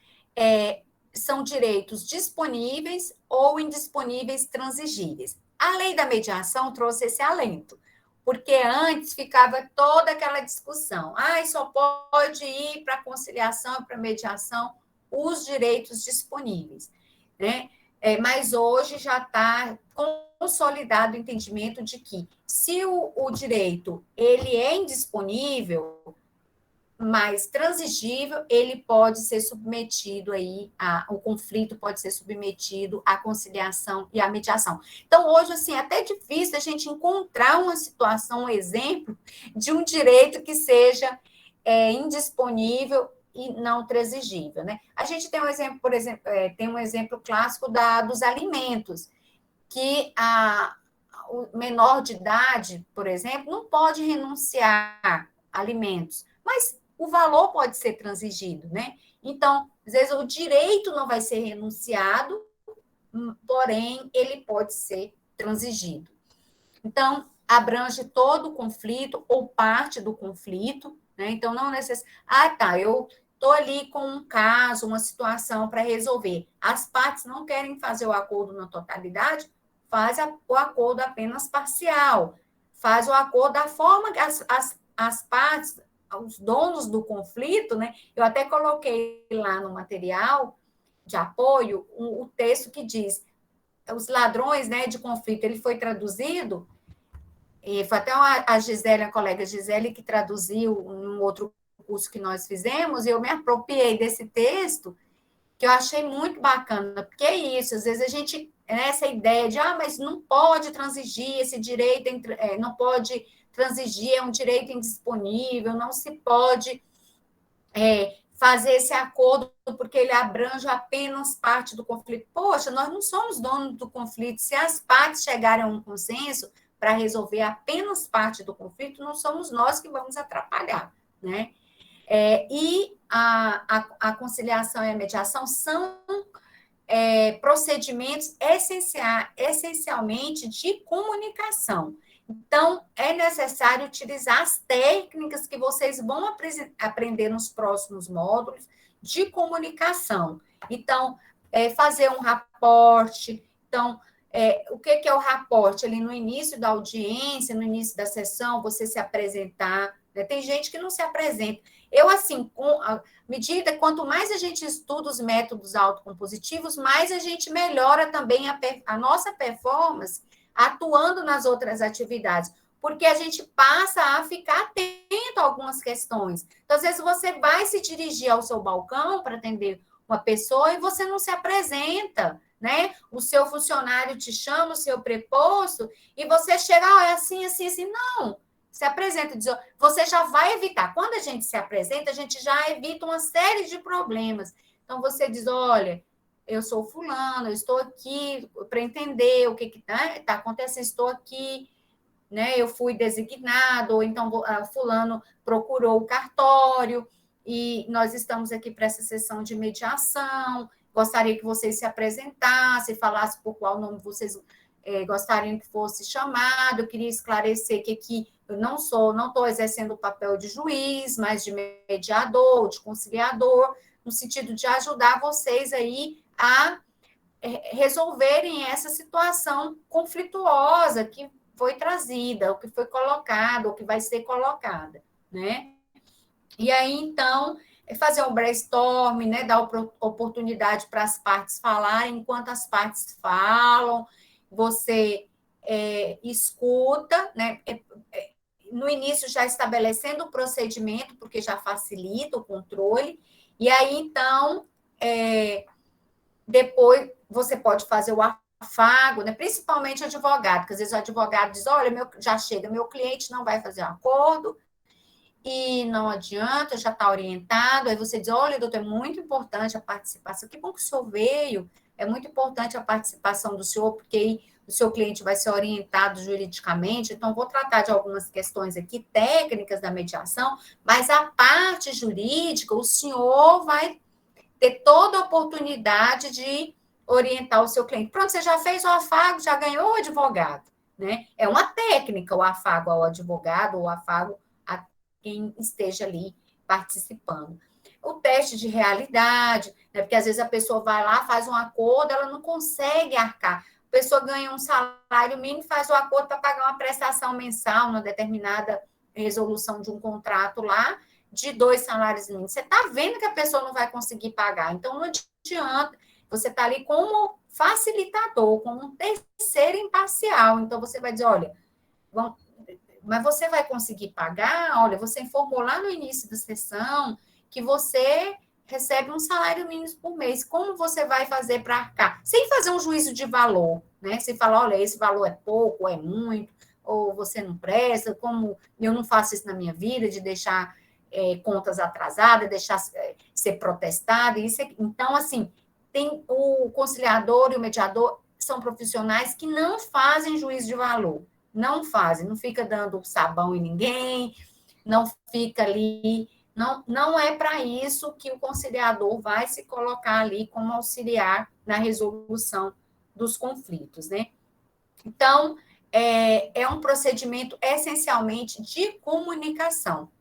são direitos disponíveis ou indisponíveis transigíveis. A lei da mediação trouxe esse alento, porque antes ficava toda aquela discussão. Só pode ir para a conciliação e para a mediação os direitos disponíveis, né? Mas hoje já está consolidado o entendimento de que, se o direito ele é indisponível, mas transigível, ele pode ser submetido aí, o conflito pode ser submetido à conciliação e à mediação. Então, hoje, assim, é até difícil a gente encontrar uma situação, um exemplo de um direito que seja indisponível e não transigível, né? A gente tem um exemplo, por exemplo, tem um exemplo clássico dos alimentos, que o menor de idade, por exemplo, não pode renunciar a alimentos, mas o valor pode ser transigido, né? Então, às vezes, o direito não vai ser renunciado, porém, ele pode ser transigido. Então, abrange todo o conflito ou parte do conflito, né? Então, não necessariamente, eu estou ali com um caso, uma situação para resolver. As partes não querem fazer o acordo na totalidade, faz o acordo apenas parcial, faz o acordo da forma que as partes, os donos do conflito, né? Eu até coloquei lá no material de apoio o texto que diz: os ladrões, né, de conflito, ele foi traduzido, e foi até a Gisele, a colega Gisele, que traduziu em um outro curso que nós fizemos, e eu me apropriei desse texto, que eu achei muito bacana, porque é isso, às vezes a gente, essa ideia de, mas não pode transigir esse direito, não pode transigir, é um direito indisponível, não se pode fazer esse acordo porque ele abrange apenas parte do conflito. Poxa, nós não somos donos do conflito. Se as partes chegarem a um consenso para resolver apenas parte do conflito, não somos nós que vamos atrapalhar, né? E a conciliação e a mediação são procedimentos essencialmente de comunicação. Então, é necessário utilizar as técnicas que vocês vão aprender nos próximos módulos de comunicação. Então, fazer um raporte. Então, o que é o raporte? Ali no início da audiência, no início da sessão, você se apresentar. Né? Tem gente que não se apresenta. Eu, assim, com a medida, quanto mais a gente estuda os métodos autocompositivos, mais a gente melhora também a nossa performance atuando nas outras atividades, porque a gente passa a ficar atento a algumas questões. Então, às vezes, você vai se dirigir ao seu balcão para atender uma pessoa e você não se apresenta, né? O seu funcionário te chama, o seu preposto, e você chega, é assim, assim, assim. Não, se apresenta, diz, você já vai evitar. Quando a gente se apresenta, a gente já evita uma série de problemas. Então, você diz, olha, eu sou fulano, eu estou aqui para entender o que está acontecendo, estou aqui, né? Eu fui designado, ou então fulano procurou o cartório, e nós estamos aqui para essa sessão de mediação, gostaria que vocês se apresentassem, falassem por qual nome vocês gostariam que fosse chamado, eu queria esclarecer que aqui eu não estou exercendo o papel de juiz, mas de mediador, de conciliador, no sentido de ajudar vocês aí a resolverem essa situação conflituosa que foi trazida, o que foi colocado, o que vai ser colocada, né? E aí, então, fazer um brainstorm, né? Dar oportunidade para as partes falarem, enquanto as partes falam, você escuta, né? No início já estabelecendo o procedimento, porque já facilita o controle, e aí, então, depois você pode fazer o afago, né? Principalmente o advogado, porque às vezes o advogado diz, olha, já chega, meu cliente não vai fazer um acordo, e não adianta, já está orientado, aí você diz, olha, doutor, é muito importante a participação, que bom que o senhor veio, é muito importante a participação do senhor, porque aí o seu cliente vai ser orientado juridicamente, então vou tratar de algumas questões aqui, técnicas da mediação, mas a parte jurídica, o senhor vai ter toda a oportunidade de orientar o seu cliente. Pronto, você já fez o afago, já ganhou o advogado, né? É uma técnica o afago ao advogado, ou o afago a quem esteja ali participando. O teste de realidade, né? Porque às vezes a pessoa vai lá, faz um acordo, ela não consegue arcar. A pessoa ganha um salário mínimo, faz o acordo para pagar uma prestação mensal, uma determinada resolução de um contrato lá, de 2 salários mínimos. Você está vendo que a pessoa não vai conseguir pagar. Então, não adianta. Você está ali como facilitador, como um terceiro imparcial. Então, você vai dizer, olha, mas você vai conseguir pagar? Olha, você informou lá no início da sessão que você recebe um salário mínimo por mês. Como você vai fazer para arcar? Sem fazer um juízo de valor, né? Sem falar, olha, esse valor é pouco, é muito, ou você não presta, como eu não faço isso na minha vida, de deixar contas atrasadas, deixar ser protestado. Então, assim, tem o conciliador e o mediador são profissionais que não fazem juízo de valor, não fazem, não fica dando sabão em ninguém, não fica ali, não é para isso que o conciliador vai se colocar ali como auxiliar na resolução dos conflitos, né? Então, é um procedimento essencialmente de comunicação,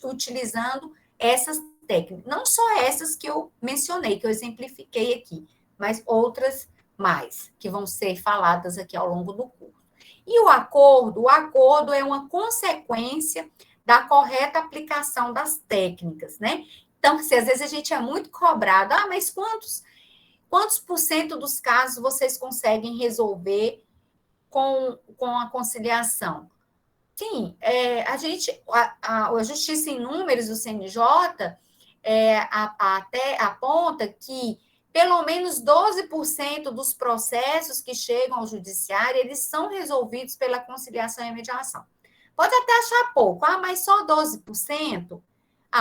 utilizando essas técnicas, não só essas que eu mencionei, que eu exemplifiquei aqui, mas outras mais, que vão ser faladas aqui ao longo do curso. E o acordo é uma consequência da correta aplicação das técnicas, né? Então, se às vezes a gente é muito cobrado, mas quantos por cento dos casos vocês conseguem resolver com a conciliação? Sim, a Justiça em Números do CNJ até aponta que pelo menos 12% dos processos que chegam ao judiciário, eles são resolvidos pela conciliação e mediação. Pode até achar pouco, mas só 12%?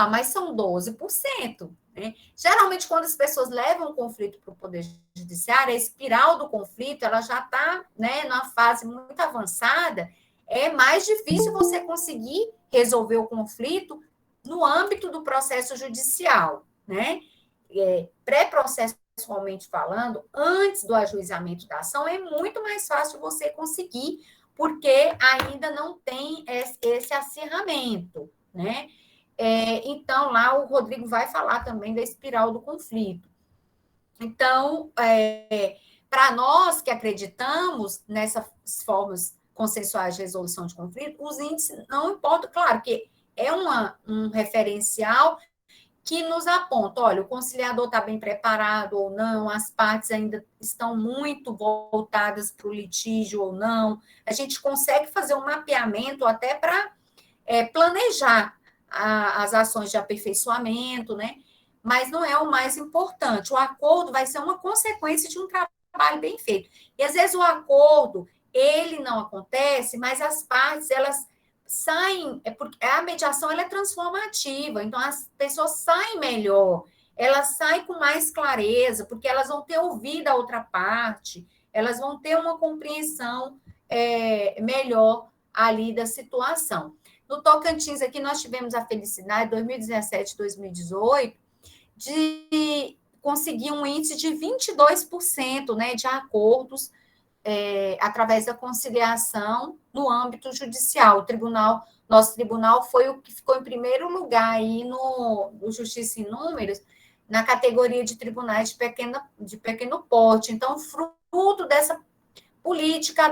Mas são 12%. Né? Geralmente, quando as pessoas levam o conflito para o Poder Judiciário, a espiral do conflito ela já está, né, numa fase muito avançada, é mais difícil você conseguir resolver o conflito no âmbito do processo judicial, né? Pré-processualmente falando, antes do ajuizamento da ação, é muito mais fácil você conseguir, porque ainda não tem esse acirramento, né? Então, lá o Rodrigo vai falar também da espiral do conflito. Então, para nós que acreditamos nessas formas consensuais de resolução de conflito, os índices não importam, claro que é um referencial que nos aponta, olha, o conciliador está bem preparado ou não, as partes ainda estão muito voltadas para o litígio ou não. A gente consegue fazer um mapeamento até para planejar as ações de aperfeiçoamento, né? Mas não é o mais importante. O acordo vai ser uma consequência de um trabalho bem feito. E às vezes o acordo, ele não acontece, mas as partes, elas saem, porque a mediação ela é transformativa, então as pessoas saem melhor, elas saem com mais clareza, porque elas vão ter ouvido a outra parte, elas vão ter uma compreensão melhor ali da situação. No Tocantins, aqui, nós tivemos a felicidade, 2017 2018, de conseguir um índice de 22%, né, de acordos através da conciliação no âmbito judicial. Nosso tribunal foi o que ficou em primeiro lugar aí no Justiça em Números, na categoria de tribunais de pequeno porte. Então, fruto dessa política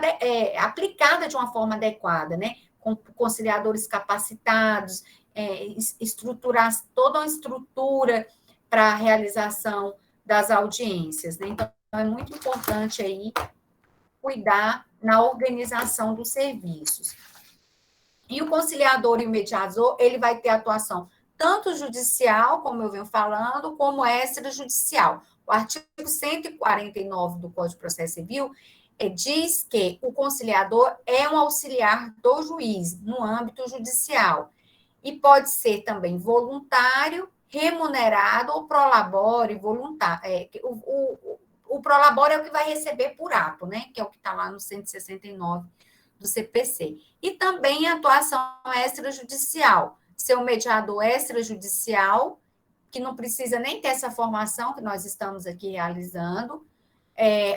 aplicada de uma forma adequada, né? Com conciliadores capacitados, estruturar toda uma estrutura para a realização das audiências, né? Então, é muito importante aí cuidar na organização dos serviços. E o conciliador e o mediador, ele vai ter atuação tanto judicial, como eu venho falando, como extrajudicial. O artigo 149 do Código de Processo Civil diz que o conciliador é um auxiliar do juiz no âmbito judicial e pode ser também voluntário, remunerado ou prolabore voluntário. O prolabore é o que vai receber por ato, né? Que é o que está lá no 169 do CPC. E também a atuação extrajudicial, ser um mediador extrajudicial, que não precisa nem ter essa formação que nós estamos aqui realizando,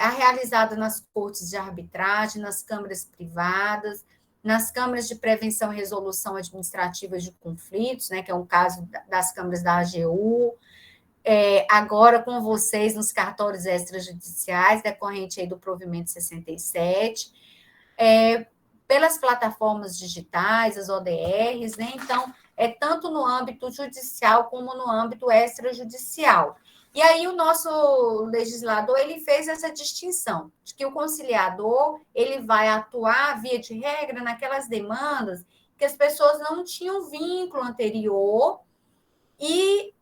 a realizada nas cortes de arbitragem, nas câmaras privadas, nas câmaras de prevenção e resolução administrativa de conflitos, né, que é o caso das câmaras da AGU, agora com vocês nos cartórios extrajudiciais, decorrente aí do provimento 67, pelas plataformas digitais, as ODRs, né? Então, tanto no âmbito judicial como no âmbito extrajudicial. E aí o nosso legislador, ele fez essa distinção, de que o conciliador, ele vai atuar, via de regra, naquelas demandas que as pessoas não tinham vínculo anterior e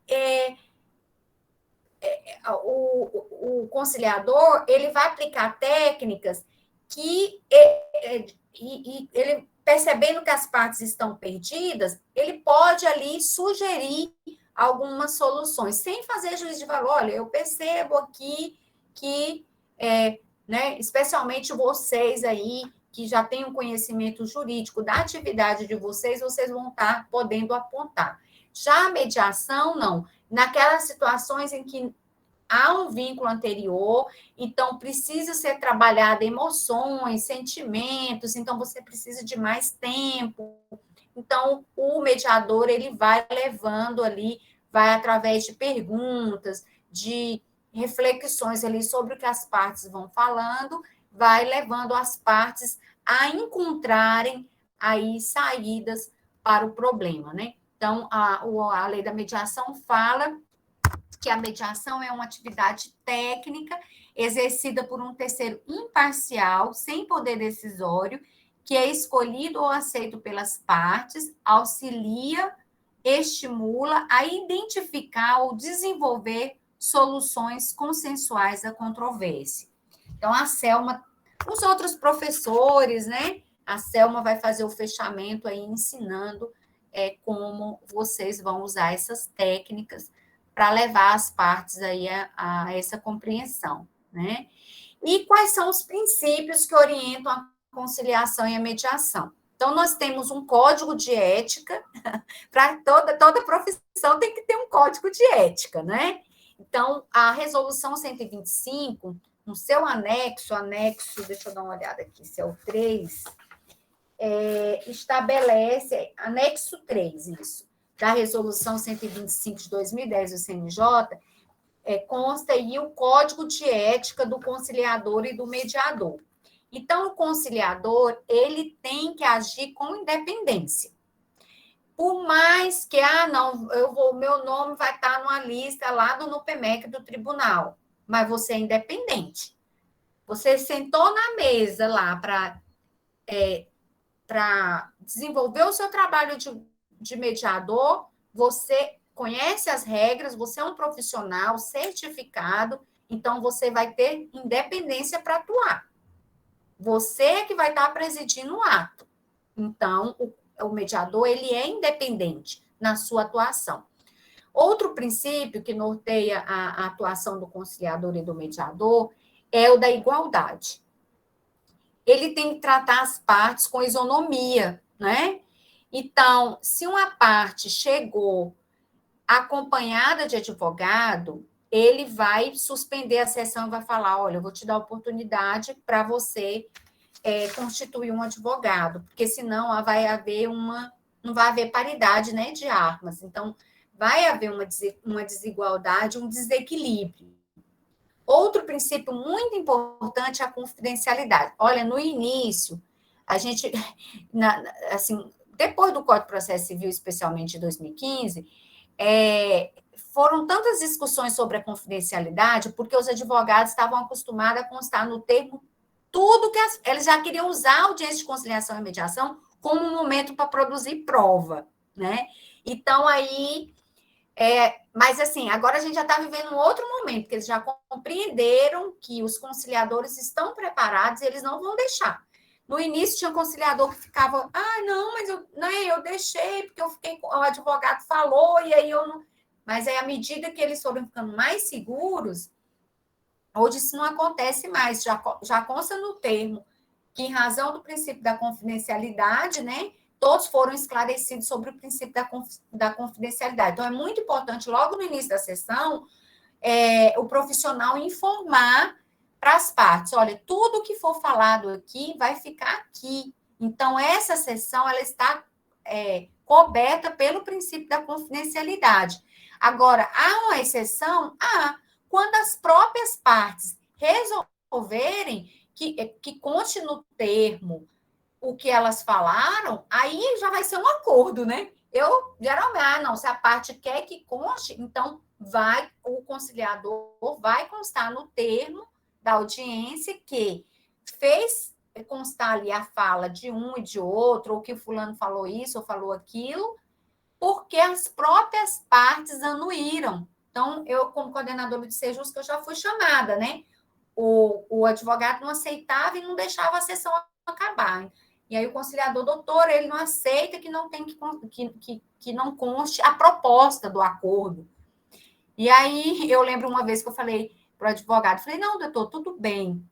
o conciliador, ele vai aplicar técnicas que ele, percebendo que as partes estão perdidas, ele pode ali sugerir algumas soluções, sem fazer juízo de valor. Olha, eu percebo aqui que, né, especialmente vocês aí, que já têm um conhecimento jurídico da atividade de vocês vão estar podendo apontar. Já a mediação, não. Naquelas situações em que há um vínculo anterior, então precisa ser trabalhada emoções, sentimentos, então você precisa de mais tempo. Então, o mediador, ele vai levando ali, vai através de perguntas, de reflexões ali sobre o que as partes vão falando, vai levando as partes a encontrarem aí saídas para o problema, né? Então, a lei da mediação fala que a mediação é uma atividade técnica exercida por um terceiro imparcial, sem poder decisório, que é escolhido ou aceito pelas partes, auxilia, estimula a identificar ou desenvolver soluções consensuais à controvérsia. Então, a Selma, os outros professores, né? A Selma vai fazer o fechamento aí, ensinando como vocês vão usar essas técnicas para levar as partes aí a essa compreensão, né? E quais são os princípios que orientam a conciliação e a mediação? Então, nós temos um código de ética, para toda profissão tem que ter um código de ética, né? Então, a resolução 125, no seu anexo, deixa eu dar uma olhada aqui, se é o 3, estabelece, anexo 3, isso, da resolução 125 de 2010 do CNJ, consta aí o código de ética do conciliador e do mediador. Então, o conciliador, ele tem que agir com independência. Por mais que, não, meu nome vai estar numa lista lá do NUPEMEC do tribunal, mas você é independente. Você sentou na mesa lá para desenvolver o seu trabalho de mediador, você conhece as regras, você é um profissional certificado, então você vai ter independência para atuar. Você é que vai estar presidindo o ato. Então, o mediador, ele é independente na sua atuação. Outro princípio que norteia a atuação do conciliador e do mediador é o da igualdade. Ele tem que tratar as partes com isonomia, né? Então, se uma parte chegou acompanhada de advogado, ele vai suspender a sessão e vai falar, olha, eu vou te dar oportunidade para você constituir um advogado, porque senão não vai haver paridade, né, de armas. Então, vai haver uma desigualdade, um desequilíbrio. Outro princípio muito importante é a confidencialidade. Olha, no início, a gente, assim, depois do Código de Processo Civil, especialmente de 2015, foram tantas discussões sobre a confidencialidade, porque os advogados estavam acostumados a constar no termo tudo que eles já queriam usar a audiência de conciliação e mediação como um momento para produzir prova, né? Então, aí... mas, assim, agora a gente já está vivendo um outro momento, porque eles já compreenderam que os conciliadores estão preparados e eles não vão deixar. No início, tinha um conciliador que ficava, não, mas eu deixei, porque o advogado falou, e aí eu não... Mas aí, à medida que eles foram ficando mais seguros, hoje isso não acontece mais, já consta no termo que, em razão do princípio da confidencialidade, né, todos foram esclarecidos sobre o princípio da confidencialidade. Então, é muito importante, logo no início da sessão, o profissional informar para as partes, olha, tudo que for falado aqui vai ficar aqui. Então, essa sessão, ela está coberta pelo princípio da confidencialidade. Agora, há uma exceção? Quando as próprias partes resolverem que conste no termo o que elas falaram, aí já vai ser um acordo, né? Eu, geralmente, não, se a parte quer que conste, então o conciliador vai constar no termo da audiência que fez constar ali a fala de um e de outro, ou que o fulano falou isso ou falou aquilo, porque as próprias partes anuíram. Então, eu, como coordenadora de ser justo, eu já fui chamada, né? O advogado não aceitava e não deixava a sessão acabar. E aí o conciliador, doutor, ele não aceita que não tem que não conste a proposta do acordo. E aí eu lembro uma vez que eu falei para o advogado, falei, não, doutor, tudo bem,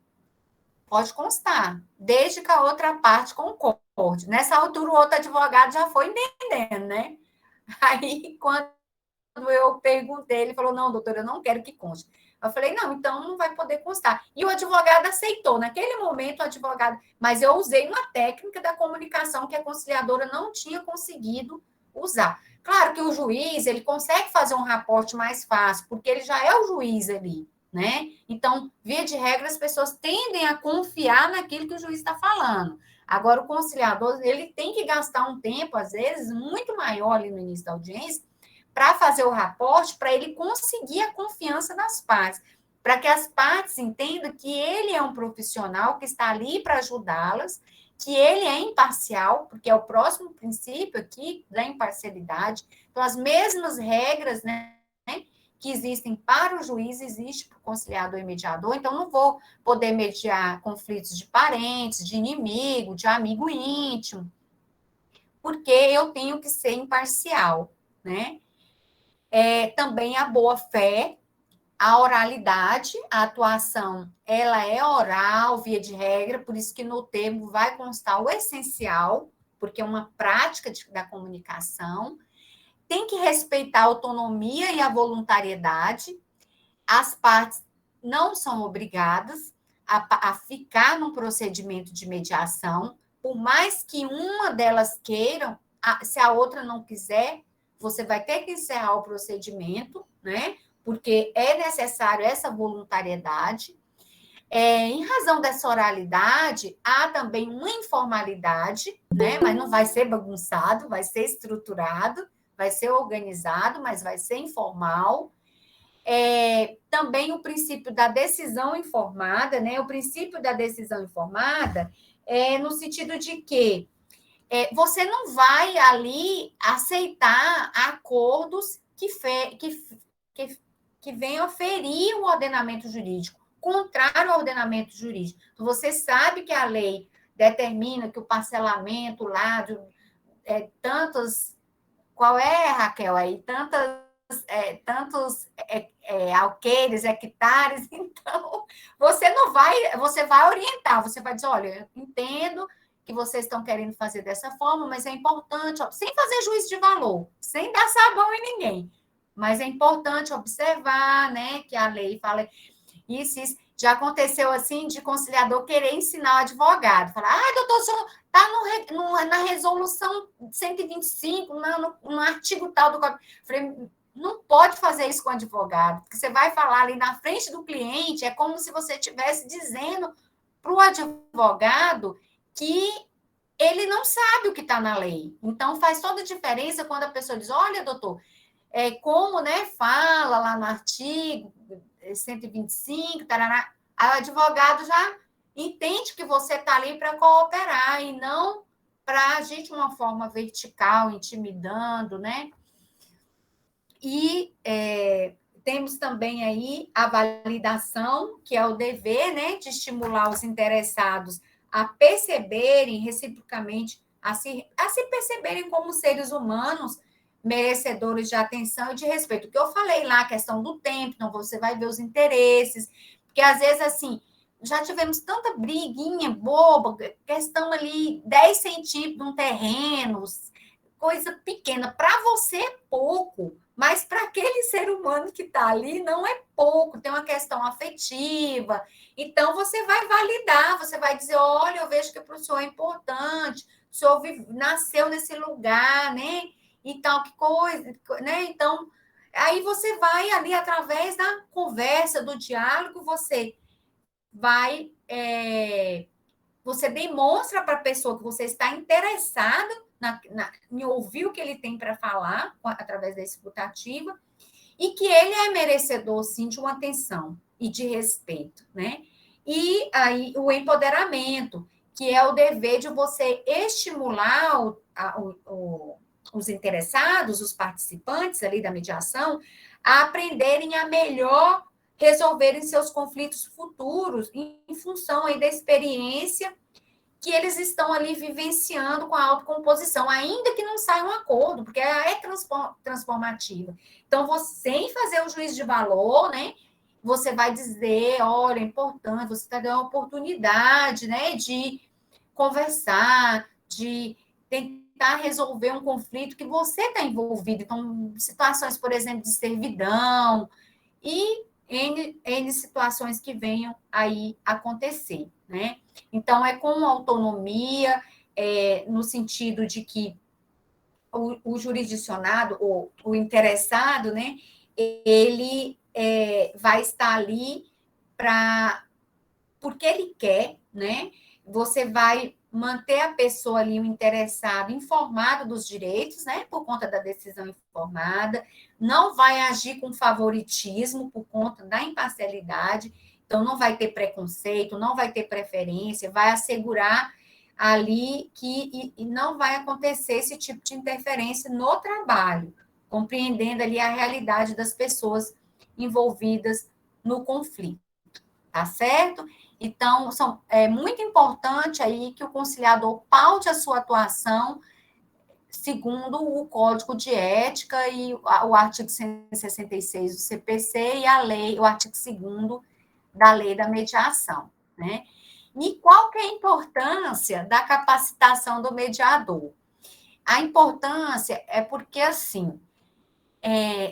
pode constar, desde que a outra parte concorde. Nessa altura, o outro advogado já foi entendendo, né? Aí, quando eu perguntei, ele falou, não, doutor, eu não quero que conste. Eu falei, não, então não vai poder constar. E o advogado aceitou. Naquele momento, o advogado... Mas eu usei uma técnica da comunicação que a conciliadora não tinha conseguido usar. Claro que o juiz, ele consegue fazer um raporte mais fácil, porque ele já é o juiz ali, né? Então, via de regra, as pessoas tendem a confiar naquilo que o juiz está falando. Agora, o conciliador, ele tem que gastar um tempo, às vezes, muito maior ali no início da audiência, para fazer o raporte, para ele conseguir a confiança das partes, para que as partes entendam que ele é um profissional que está ali para ajudá-las, que ele é imparcial, porque é o próximo princípio aqui da imparcialidade. Então, as mesmas regras, né, que existem para o juiz, existe para o conciliador e mediador, então não vou poder mediar conflitos de parentes, de inimigo, de amigo íntimo, porque eu tenho que ser imparcial, né? Também a boa-fé, a oralidade, a atuação, ela é oral, via de regra, por isso que no termo vai constar o essencial, porque é uma prática da comunicação, tem que respeitar a autonomia e a voluntariedade, as partes não são obrigadas a ficar num procedimento de mediação, por mais que uma delas queiram, se a outra não quiser, você vai ter que encerrar o procedimento, né? Porque é necessário essa voluntariedade. Em razão dessa oralidade, há também uma informalidade, né? Mas não vai ser bagunçado, vai ser estruturado, vai ser organizado, mas vai ser informal. Também o princípio da decisão informada, né? O princípio da decisão informada é no sentido de que você não vai ali aceitar acordos que venham a ferir o ordenamento jurídico, contrário ao ordenamento jurídico. Então, você sabe que a lei determina que o parcelamento lá de tantos... Qual é, Raquel, aí? Tantos alqueires, hectares, então você vai orientar, você vai dizer, olha, eu entendo que vocês estão querendo fazer dessa forma, mas é importante, sem fazer juízo de valor, sem dar sabão em ninguém, mas é importante observar, né, que a lei fala isso. Já aconteceu assim de conciliador querer ensinar o advogado, falar, doutor, o senhor está na resolução 125, no artigo tal do Código. Falei, não pode fazer isso com o advogado, porque você vai falar ali na frente do cliente, é como se você estivesse dizendo para o advogado que ele não sabe o que está na lei. Então, faz toda a diferença quando a pessoa diz, olha, doutor, como, né, fala lá no artigo 125, tarará, aí o advogado já entende que você está ali para cooperar e não para agir de uma forma vertical, intimidando, né? E temos também aí a validação, que é o dever, né, de estimular os interessados a perceberem reciprocamente, a se perceberem como seres humanos merecedores de atenção e de respeito. O que eu falei lá, a questão do tempo, então você vai ver os interesses, porque às vezes, assim, já tivemos tanta briguinha boba, questão ali, 10 centímetros de um terreno, coisa pequena, para você é pouco, mas para aquele ser humano que está ali não é pouco, tem uma questão afetiva. Então, você vai validar, você vai dizer, olha, eu vejo que para o senhor é importante, o senhor nasceu nesse lugar, né? E tal, que coisa, né? Então, aí você vai ali, através da conversa, do diálogo, você vai... você demonstra para a pessoa que você está interessado em ouvir o que ele tem para falar, através da escutativa, e que ele é merecedor, sim, de uma atenção e de respeito, né? E aí o empoderamento, que é o dever de você estimular os interessados, os participantes ali da mediação, a aprenderem a melhor resolverem seus conflitos futuros em função aí da experiência que eles estão ali vivenciando com a autocomposição, ainda que não saia um acordo, porque é transformativa. Então, você, sem fazer o juízo de valor, né, você vai dizer, olha, é importante, você está dando a oportunidade, né, de conversar, de tentar resolver um conflito que você está envolvido. Então, situações, por exemplo, de servidão e N situações que venham aí acontecer, né? Então, é com autonomia, no sentido de que o jurisdicionado, ou o interessado, né, ele vai estar ali porque ele quer, né? Você vai manter a pessoa ali, o interessado, informado dos direitos, né, por conta da decisão informada, não vai agir com favoritismo por conta da imparcialidade, então não vai ter preconceito, não vai ter preferência, vai assegurar ali que e não vai acontecer esse tipo de interferência no trabalho, compreendendo ali a realidade das pessoas envolvidas no conflito, tá certo? Então, é muito importante aí que o conciliador paute a sua atuação segundo o Código de Ética e o artigo 166 do CPC e a lei, o artigo 2º da Lei da Mediação, né? E qual que é a importância da capacitação do mediador? A importância é porque, assim,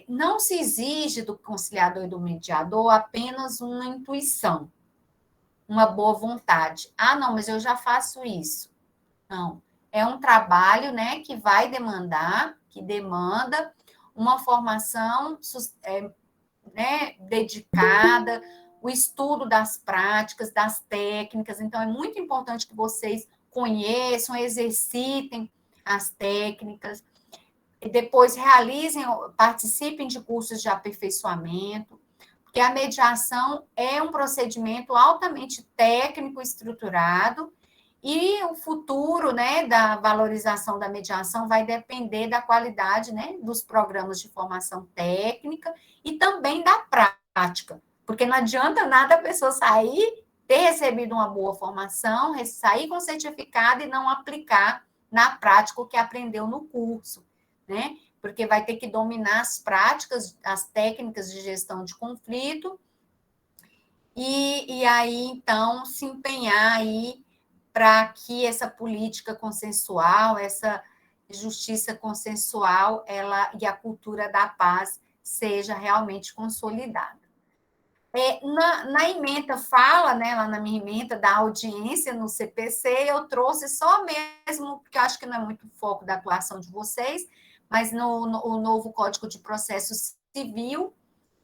não se exige do conciliador e do mediador apenas uma intuição, uma boa vontade. Ah, não, mas eu já faço isso. Não. É um trabalho, né, que vai demandar, que demanda uma formação né, dedicada, o estudo das práticas, das técnicas. Então, é muito importante que vocês conheçam, exercitem as técnicas, e depois realizem, participem de cursos de aperfeiçoamento, porque a mediação é um procedimento altamente técnico, estruturado, e o futuro, né, da valorização da mediação vai depender da qualidade, né, dos programas de formação técnica e também da prática, porque não adianta nada a pessoa sair, ter recebido uma boa formação, sair com certificado e não aplicar na prática o que aprendeu no curso, né? Porque vai ter que dominar as práticas, as técnicas de gestão de conflito, e aí, então, se empenhar aí para que essa política consensual, essa justiça consensual, e a cultura da paz seja realmente consolidada. Na ementa fala, né, lá na minha ementa da audiência no CPC, eu trouxe só mesmo, porque eu acho que não é muito foco da atuação de vocês, mas o novo Código de Processo Civil,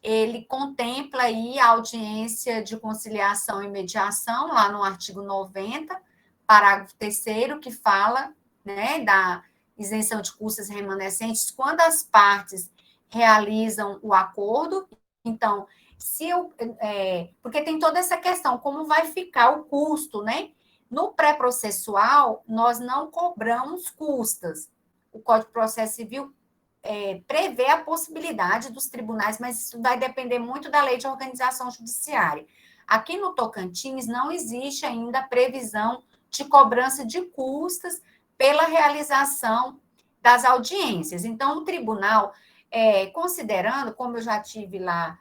ele contempla aí a audiência de conciliação e mediação, lá no artigo 90, parágrafo 3º, que fala, né, da isenção de custas remanescentes quando as partes realizam o acordo. Então, porque tem toda essa questão, como vai ficar o custo, né? No pré-processual, nós não cobramos custas. O Código de Processo Civil prevê a possibilidade dos tribunais, mas isso vai depender muito da lei de organização judiciária. Aqui no Tocantins não existe ainda a previsão de cobrança de custas pela realização das audiências. Então, o tribunal, considerando, como eu já tive lá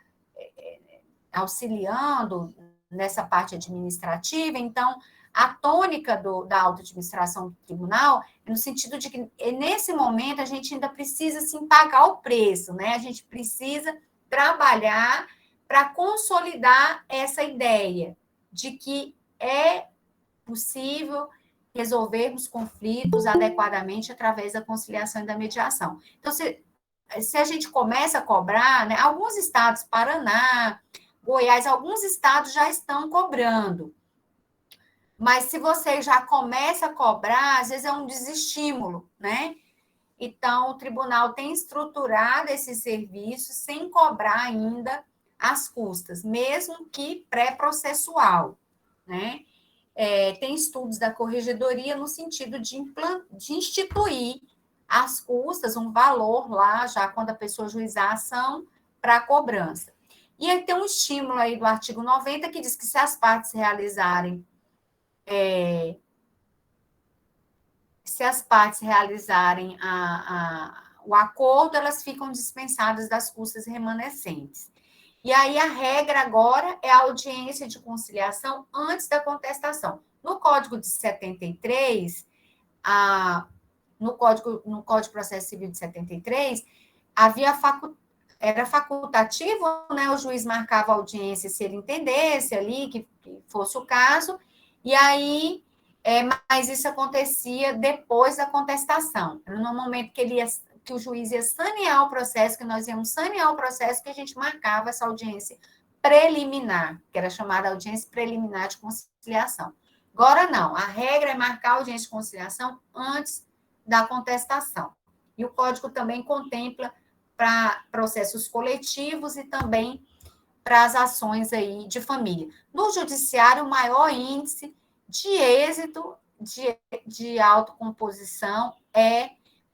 auxiliando nessa parte administrativa, então, a tônica da auto-administração do tribunal é no sentido de que, nesse momento, a gente ainda precisa, sim, pagar o preço, né? A gente precisa trabalhar para consolidar essa ideia de que é possível resolvermos conflitos adequadamente através da conciliação e da mediação. Então, se a gente começa a cobrar, né, alguns estados, Paraná, Goiás, alguns estados já estão cobrando. Mas se você já começa a cobrar, às vezes é um desestímulo, né? Então, o tribunal tem estruturado esse serviço sem cobrar ainda as custas, mesmo que pré-processual, né? Tem estudos da corregedoria no sentido de instituir as custas, um valor lá, já quando a pessoa juizar a ação, para a cobrança. E aí tem um estímulo aí do artigo 90 que diz que se as partes realizarem o acordo, elas ficam dispensadas das custas remanescentes. E aí a regra agora é a audiência de conciliação antes da contestação. No Código de 73, no Código de Processo Civil de 73, era facultativo, né? O juiz marcava a audiência se ele entendesse ali que fosse o caso, e aí, mas isso acontecia depois da contestação. No momento que o juiz ia sanear o processo, que nós íamos sanear o processo, que a gente marcava essa audiência preliminar, que era chamada audiência preliminar de conciliação. Agora não, a regra é marcar a audiência de conciliação antes da contestação. E o Código também contempla para processos coletivos e também para as ações aí de família. No judiciário, o maior índice de êxito de autocomposição é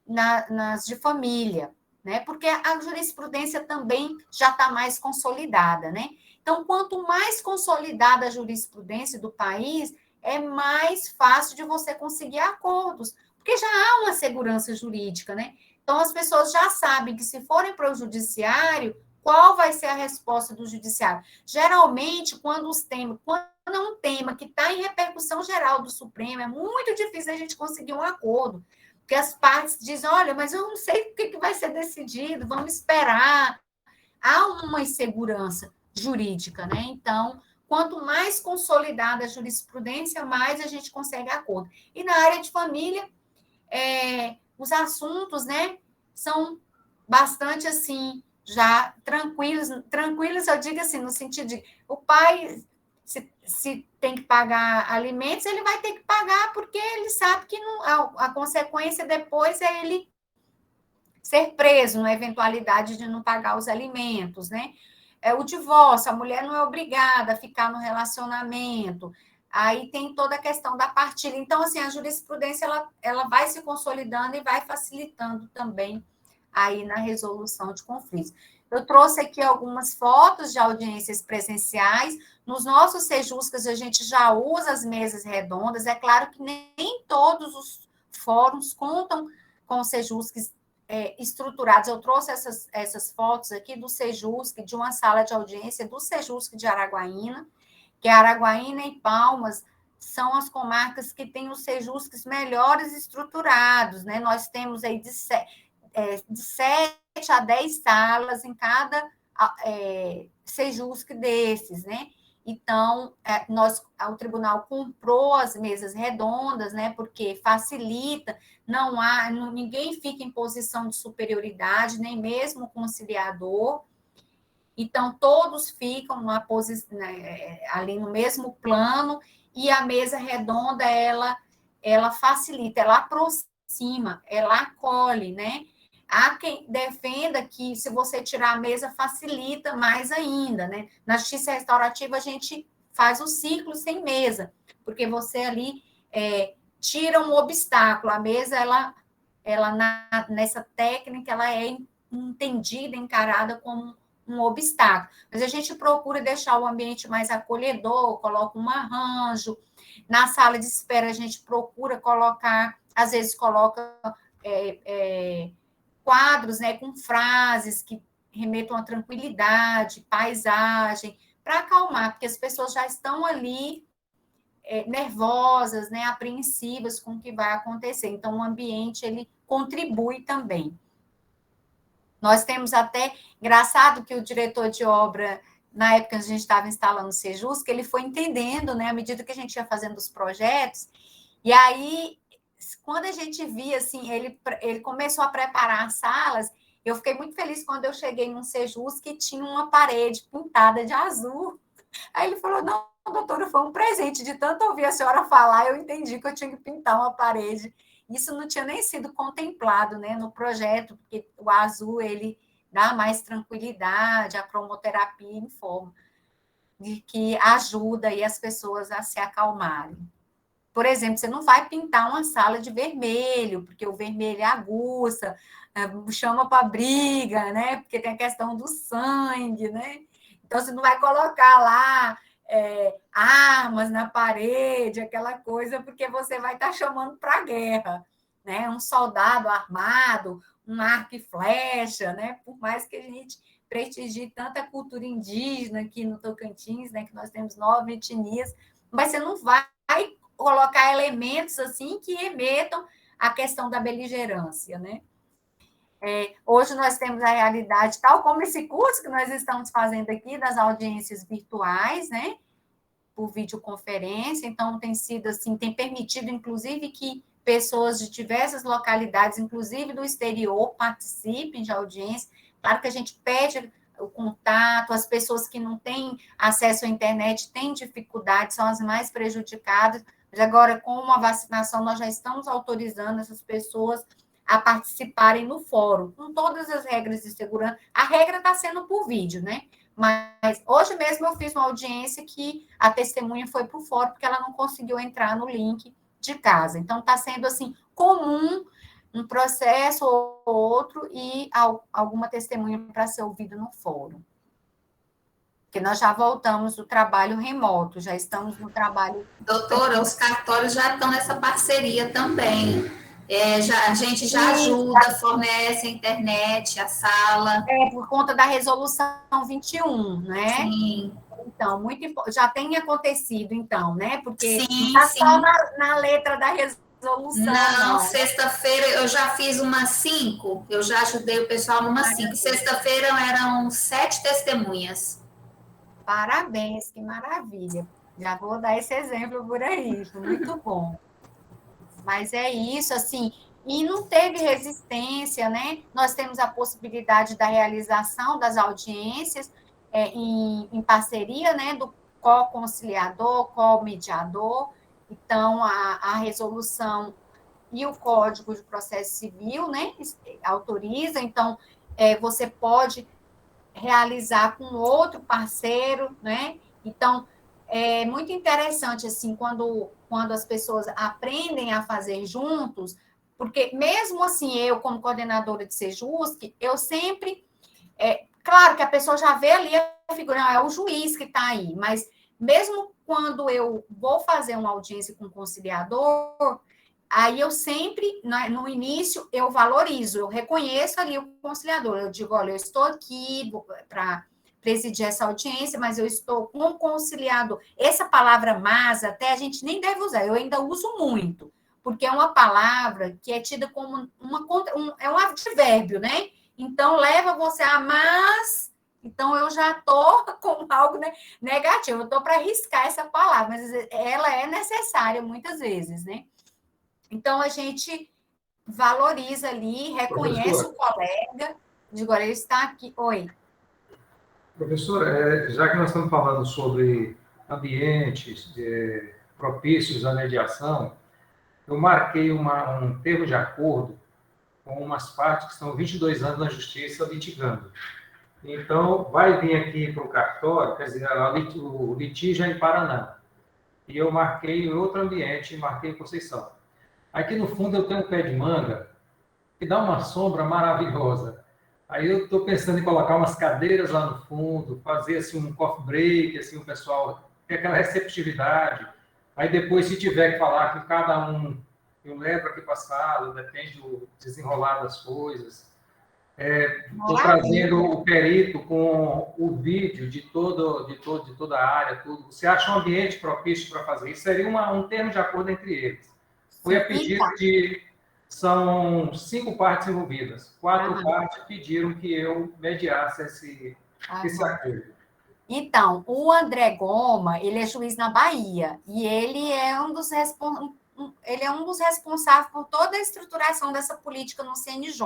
nas de família, né? Porque a jurisprudência também já está mais consolidada, né? Então, quanto mais consolidada a jurisprudência do país, é mais fácil de você conseguir acordos, porque já há uma segurança jurídica, né? Então, as pessoas já sabem que se forem para o judiciário, qual vai ser a resposta do judiciário? Geralmente, quando é um tema que está em repercussão geral do Supremo, é muito difícil a gente conseguir um acordo, porque as partes dizem, olha, mas eu não sei o que vai ser decidido, vamos esperar. Há uma insegurança jurídica, né? Então, quanto mais consolidada a jurisprudência, mais a gente consegue acordo. E na área de família, os assuntos, né, são bastante, assim, já tranquilos, eu digo assim, no sentido de o pai, se tem que pagar alimentos, ele vai ter que pagar, porque ele sabe que não, a consequência depois é ele ser preso na eventualidade de não pagar os alimentos, né? O divórcio, a mulher não é obrigada a ficar no relacionamento, aí tem toda a questão da partilha. Então, assim, a jurisprudência, ela vai se consolidando e vai facilitando também aí na resolução de conflitos. Eu trouxe aqui algumas fotos de audiências presenciais. Nos nossos sejuscas, a gente já usa as mesas redondas. É claro que nem todos os fóruns contam com sejusques estruturados. Eu trouxe essas fotos aqui do Sejusc, de uma sala de audiência do Sejusc de Araguaína, que Araguaína e Palmas são as comarcas que têm os Sejuscs melhores estruturados, né? Nós temos aí de 7 a 10 salas em cada Sejusc desses, né? Então, o tribunal comprou as mesas redondas, né? Porque facilita, ninguém fica em posição de superioridade, nem mesmo o conciliador. Então, todos ficam né, ali no mesmo plano, e a mesa redonda, ela facilita, ela aproxima, ela acolhe, né? Há quem defenda que, se você tirar a mesa, facilita mais ainda, né? Na justiça restaurativa, a gente faz o ciclo sem mesa, porque você ali tira um obstáculo. A mesa, nessa técnica, ela é entendida, encarada como um obstáculo. Mas a gente procura deixar o ambiente mais acolhedor, coloca um arranjo. Na sala de espera, a gente procura colocar, às vezes coloca quadros, né, com frases que remetam à tranquilidade, paisagem, para acalmar, porque as pessoas já estão ali nervosas, né, apreensivas com o que vai acontecer. Então, o ambiente, ele contribui também. Nós temos até, engraçado que o diretor de obra, na época que a gente estava instalando o Sejusc, ele foi entendendo, né, à medida que a gente ia fazendo os projetos, e aí, quando a gente via, assim, ele começou a preparar as salas, eu fiquei muito feliz quando eu cheguei num Sejusc que tinha uma parede pintada de azul. Aí ele falou, não, doutora, foi um presente, de tanto ouvir a senhora falar, eu entendi que eu tinha que pintar uma parede. Isso não tinha nem sido contemplado, né, no projeto, porque o azul, ele dá mais tranquilidade, a cromoterapia informa, de que ajuda aí as pessoas a se acalmarem. Por exemplo, você não vai pintar uma sala de vermelho, porque o vermelho aguça, chama para briga, né? Porque tem a questão do sangue, né? Então, você não vai colocar lá armas na parede, aquela coisa, porque você vai estar chamando para a guerra, né? Um soldado armado, um arco e flecha, né? Por mais que a gente prestigie tanta cultura indígena aqui no Tocantins, né? Que nós temos 9 etnias, mas você não vai colocar elementos assim que remetam à questão da beligerância, né? Hoje nós temos a realidade, tal como esse curso que nós estamos fazendo aqui, das audiências virtuais, né? Por videoconferência, então tem sido assim, tem permitido, inclusive, que pessoas de diversas localidades, inclusive do exterior, participem de audiência. Claro que a gente pede o contato, as pessoas que não têm acesso à internet têm dificuldade, são as mais prejudicadas, mas agora, com a vacinação, nós já estamos autorizando essas pessoas a participarem no fórum, com todas as regras de segurança. A regra está sendo por vídeo, né? Mas hoje mesmo eu fiz uma audiência que a testemunha foi para o fórum, porque ela não conseguiu entrar no link de casa. Então, está sendo, assim, comum um processo ou outro e alguma testemunha para ser ouvida no fórum. Porque nós já voltamos do trabalho remoto, já estamos no trabalho... Doutora, os cartórios já estão nessa parceria também. A gente já ajuda, fornece a internet, a sala. Por conta da resolução 21, né? Sim. Então, já tem acontecido, então, né? Porque sim, não está só na letra da resolução. Não, sexta-feira eu já fiz umas 5, eu já ajudei o pessoal numas 5. Sexta-feira eram 7 testemunhas. Parabéns, que maravilha. Já vou dar esse exemplo por aí, foi muito bom. Mas é isso, assim, e não teve resistência, né? Nós temos a possibilidade da realização das audiências em parceria, né, do co-conciliador, co-mediador. Então, a resolução e o Código de Processo Civil, né, autoriza. Então, você pode realizar com outro parceiro, né? Então, é muito interessante, assim, quando as pessoas aprendem a fazer juntos, porque mesmo assim, eu, como coordenadora de Sejusc, eu sempre... claro que a pessoa já vê ali a figura, não, é o juiz que está aí, mas mesmo quando eu vou fazer uma audiência com o conciliador, aí eu sempre, no início, eu valorizo, eu reconheço ali o conciliador, eu digo, olha, eu estou aqui para presidir essa audiência, mas eu estou com o conciliador. Essa palavra mas até a gente nem deve usar, eu ainda uso muito, porque é uma palavra que é tida como é um advérbio, né? Então, leva você a mas, então eu já estou com algo negativo, eu estou para arriscar essa palavra, mas ela é necessária muitas vezes, né? Então, a gente valoriza ali, reconhece o colega, digo, olha, ele está aqui. Oi. Professor, já que nós estamos falando sobre ambientes propícios à mediação, eu marquei um termo de acordo com umas partes que estão 22 anos na justiça litigando. Então, vai vir aqui para o cartório, quer dizer, o litígio é em Paraná. E eu marquei em outro ambiente, marquei em Conceição. Aqui no fundo eu tenho um pé de manga que dá uma sombra maravilhosa. Aí eu estou pensando em colocar umas cadeiras lá no fundo, fazer assim um coffee break, assim o pessoal ter aquela receptividade. Aí depois, se tiver que falar com cada um, eu levo aqui para a sala, depende do desenrolar das coisas. Estou trazendo o perito com o vídeo de toda a área, tudo. Você acha um ambiente propício para fazer isso? Seria um termo de acordo entre eles. Foi a pedido de... São 5 partes envolvidas. 4 partes pediram que eu mediasse esse acordo. Então, o André Goma, ele é juiz na Bahia, e ele é um dos responsáveis por toda a estruturação dessa política no CNJ,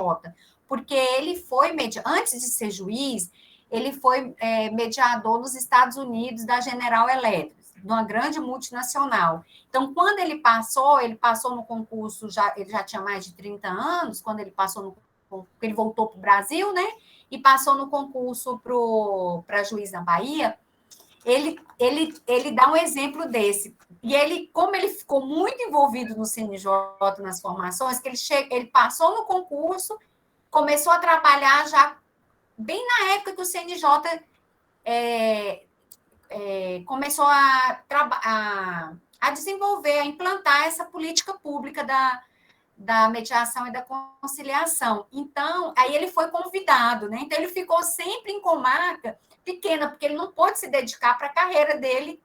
porque ele foi, antes de ser juiz, ele foi mediador nos Estados Unidos da General Electric, de uma grande multinacional. Então, quando ele passou no concurso, ele já tinha mais de 30 anos, quando ele ele voltou para o Brasil, né? E passou no concurso para juiz na Bahia, ele dá um exemplo desse. E como ele ficou muito envolvido no CNJ, nas formações, que ele passou no concurso, começou a trabalhar já bem na época que o CNJ começou a desenvolver, a implantar essa política pública da mediação e da conciliação. Então, aí ele foi convidado, né? Então, ele ficou sempre em comarca pequena, porque ele não pôde se dedicar para a carreira dele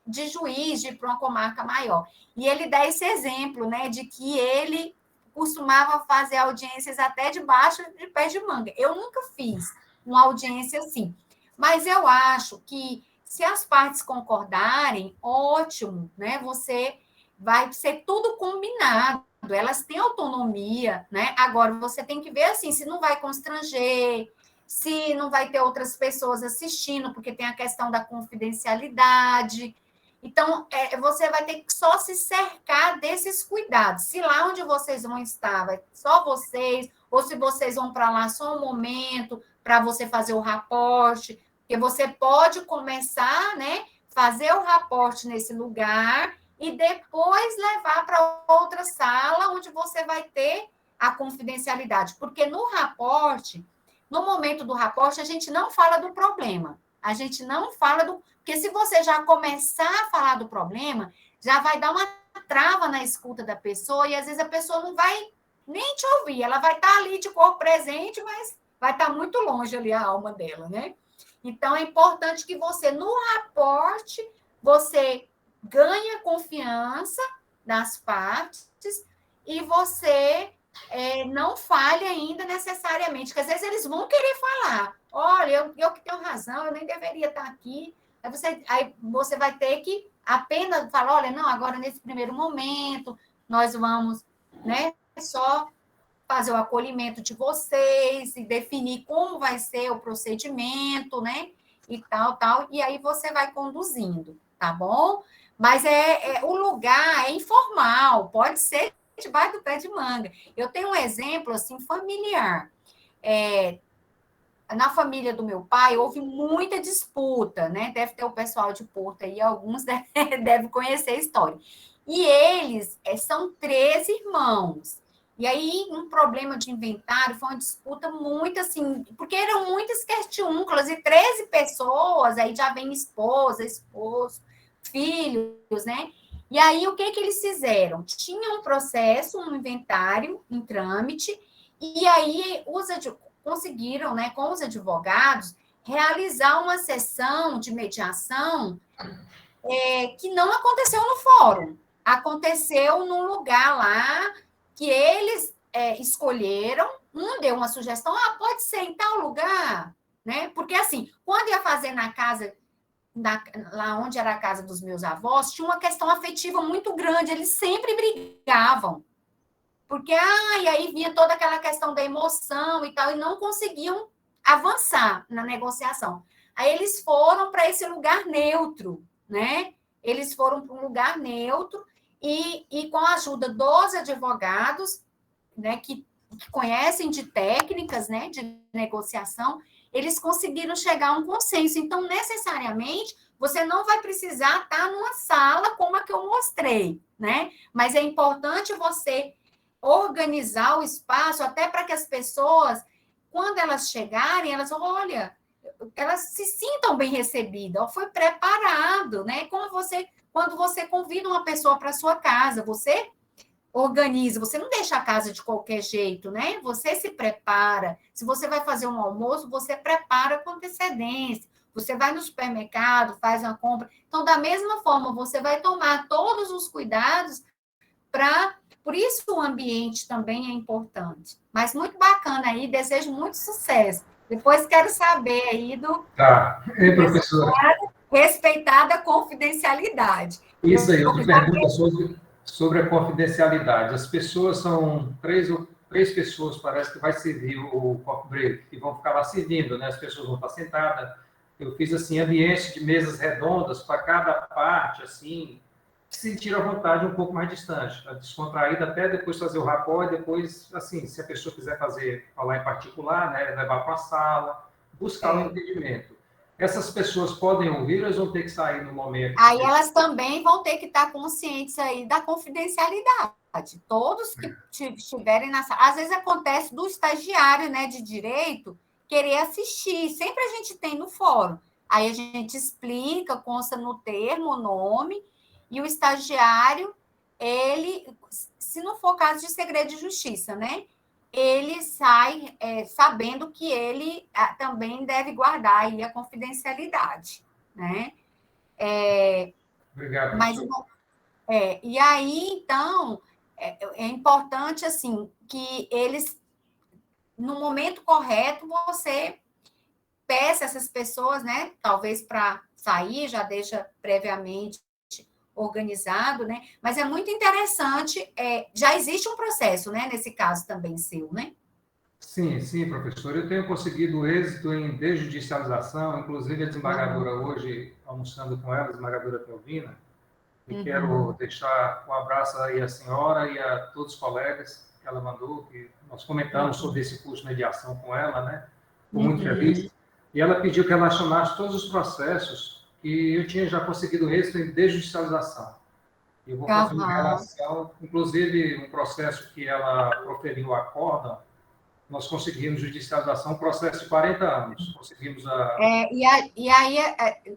de juiz, de ir para uma comarca maior. E ele dá esse exemplo, né, de que ele costumava fazer audiências até debaixo de pé de manga. Eu nunca fiz uma audiência assim, mas eu acho que se as partes concordarem, ótimo, né? Vai ser tudo combinado, elas têm autonomia, né? Agora, você tem que ver assim, se não vai constranger, se não vai ter outras pessoas assistindo, porque tem a questão da confidencialidade. Então, você vai ter que só se cercar desses cuidados. Se lá onde vocês vão estar, vai só vocês, ou se vocês vão para lá só um momento para você fazer o raporte, porque você pode começar, né, fazer o raporte nesse lugar e depois levar para outra sala onde você vai ter a confidencialidade. Porque no momento do raporte, a gente não fala do problema. A gente não fala do... Porque se você já começar a falar do problema, já vai dar uma trava na escuta da pessoa e às vezes a pessoa não vai nem te ouvir, ela vai estar ali de corpo presente, mas vai estar muito longe ali a alma dela, né? Então, é importante que você, no aporte, você ganhe confiança das partes e você não fale ainda necessariamente, porque às vezes eles vão querer falar, olha, eu que tenho razão, eu nem deveria estar aqui. Aí você vai ter que apenas falar, olha, não, agora nesse primeiro momento, nós vamos, né, só fazer o acolhimento de vocês e definir como vai ser o procedimento, né? E tal, e aí você vai conduzindo, tá bom? Mas o lugar é informal, pode ser debaixo do pé de manga. Eu tenho um exemplo, assim, familiar. Na família do meu pai, houve muita disputa, né? Deve ter o pessoal de Porto aí, alguns devem conhecer a história. E eles são 13 irmãos. E aí, um problema de inventário foi uma disputa muito assim, porque eram muitas questiúnculas, e 13 pessoas, aí já vem esposa, esposo, filhos, né? E aí, o que eles fizeram? Tinha um processo, um inventário em trâmite, e aí conseguiram, né, com os advogados, realizar uma sessão de mediação que não aconteceu no fórum, aconteceu num lugar lá que eles escolheram, um deu uma sugestão, pode ser em tal lugar, né? Porque, assim, quando ia fazer na casa, lá onde era a casa dos meus avós, tinha uma questão afetiva muito grande, eles sempre brigavam, porque, e aí vinha toda aquela questão da emoção e tal, e não conseguiam avançar na negociação. Aí eles foram para esse lugar neutro, né? Eles foram para um lugar neutro, e com a ajuda dos advogados, né, que conhecem de técnicas, né, de negociação, eles conseguiram chegar a um consenso. Então, necessariamente, você não vai precisar estar numa sala como a que eu mostrei, né? Mas é importante você organizar o espaço até para que as pessoas, quando elas chegarem, elas se sintam bem recebidas, foi preparado, né? Quando você convida uma pessoa para sua casa, você organiza, você não deixa a casa de qualquer jeito, né? Você se prepara. Se você vai fazer um almoço, você prepara com antecedência. Você vai no supermercado, faz uma compra. Então, da mesma forma, você vai tomar todos os cuidados Por isso o ambiente também é importante. Mas muito bacana aí, desejo muito sucesso. Depois quero saber aí Tá. Professora. Respeitada a confidencialidade. Isso aí, outra pergunta sobre a confidencialidade. As pessoas são três pessoas, parece que vai servir o copo break, e vão ficar lá servindo, né? As pessoas vão estar sentadas. Eu fiz, assim, ambiente de mesas redondas para cada parte, assim, se sentir à vontade um pouco mais distante, descontraída, até depois fazer o rapport, e depois, assim, se a pessoa quiser falar em particular, né, levar para a sala, buscar um entendimento. Essas pessoas podem ouvir ou eles vão ter que sair no momento? Aí elas também vão ter que estar conscientes aí da confidencialidade. Todos que estiverem na sala. Às vezes acontece do estagiário, né, de direito querer assistir. Sempre a gente tem no fórum. Aí a gente explica, consta no termo, o nome, e o estagiário, ele, se não for caso de segredo de justiça, né? Ele sai sabendo que ele também deve guardar aí a confidencialidade, né? Obrigado. Mas, e aí, então, é importante, assim, que eles, no momento correto, você peça essas pessoas, né? Talvez para sair, já deixa previamente organizado, né? Mas é muito interessante, já existe um processo, né? Nesse caso também seu, né? Sim, professor. Eu tenho conseguido êxito em desjudicialização, inclusive a desembargadora hoje, almoçando com ela, a desembargadora Kelvina, e quero deixar um abraço aí à senhora e a todos os colegas que ela mandou, que nós comentamos sobre esse curso de mediação com ela, né? Estou muito feliz. E ela pediu que relacionasse todos os processos que eu tinha já conseguido êxito em desjudicialização. Eu vou fazer uma relação, inclusive um processo que ela proferiu acórdão, nós conseguimos judicialização, um processo de 40 anos. Conseguimos a... E aí,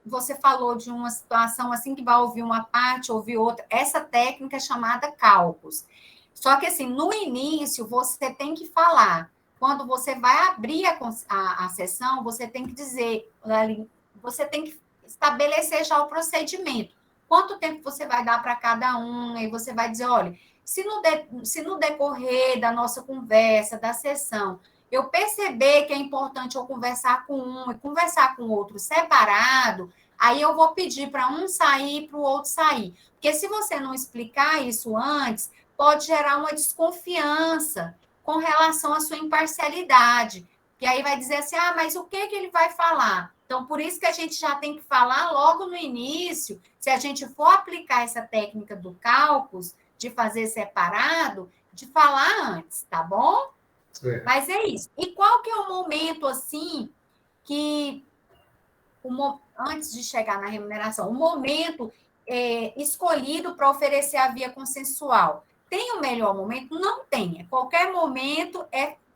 você falou de uma situação assim que vai ouvir uma parte, ouvir outra. Essa técnica é chamada cálculos. Só que, assim, no início, você tem que falar. Quando você vai abrir a sessão, você tem que dizer, você tem que estabelecer já o procedimento. Quanto tempo você vai dar para cada um? E você vai dizer, olha, se no decorrer da nossa conversa, da sessão, eu perceber que é importante eu conversar com um e conversar com o outro separado, aí eu vou pedir para um sair e para o outro sair. Porque se você não explicar isso antes, pode gerar uma desconfiança com relação à sua imparcialidade. Que aí vai dizer assim, mas o que ele vai falar? Então, por isso que a gente já tem que falar logo no início, se a gente for aplicar essa técnica do cálculos, de fazer separado, de falar antes, tá bom? Certo. Mas é isso. E qual que é o momento, assim, que, antes de chegar na remuneração, o momento escolhido para oferecer a via consensual? Tem o melhor momento? Não tem. Qualquer momento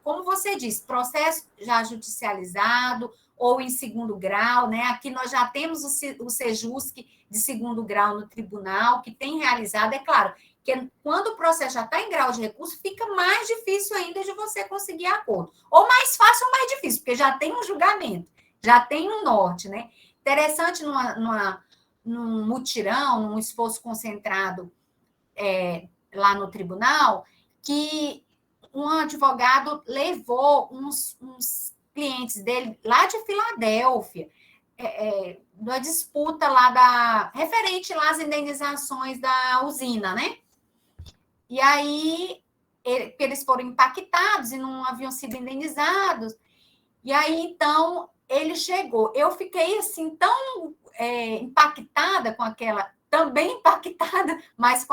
como você disse, processo já judicializado ou em segundo grau, né? Aqui nós já temos o SEJUSC de segundo grau no tribunal, que tem realizado, é claro, que quando o processo já está em grau de recurso, fica mais difícil ainda de você conseguir acordo. Ou mais fácil ou mais difícil, porque já tem um julgamento, já tem um norte, né? Interessante num mutirão, num esforço concentrado lá no tribunal, que um advogado levou uns clientes dele lá de Filadélfia, da disputa lá referente lá às indenizações da usina, né? E aí, eles foram impactados e não haviam sido indenizados. E aí, então, ele chegou. Eu fiquei, assim, tão impactada com também impactada, mas com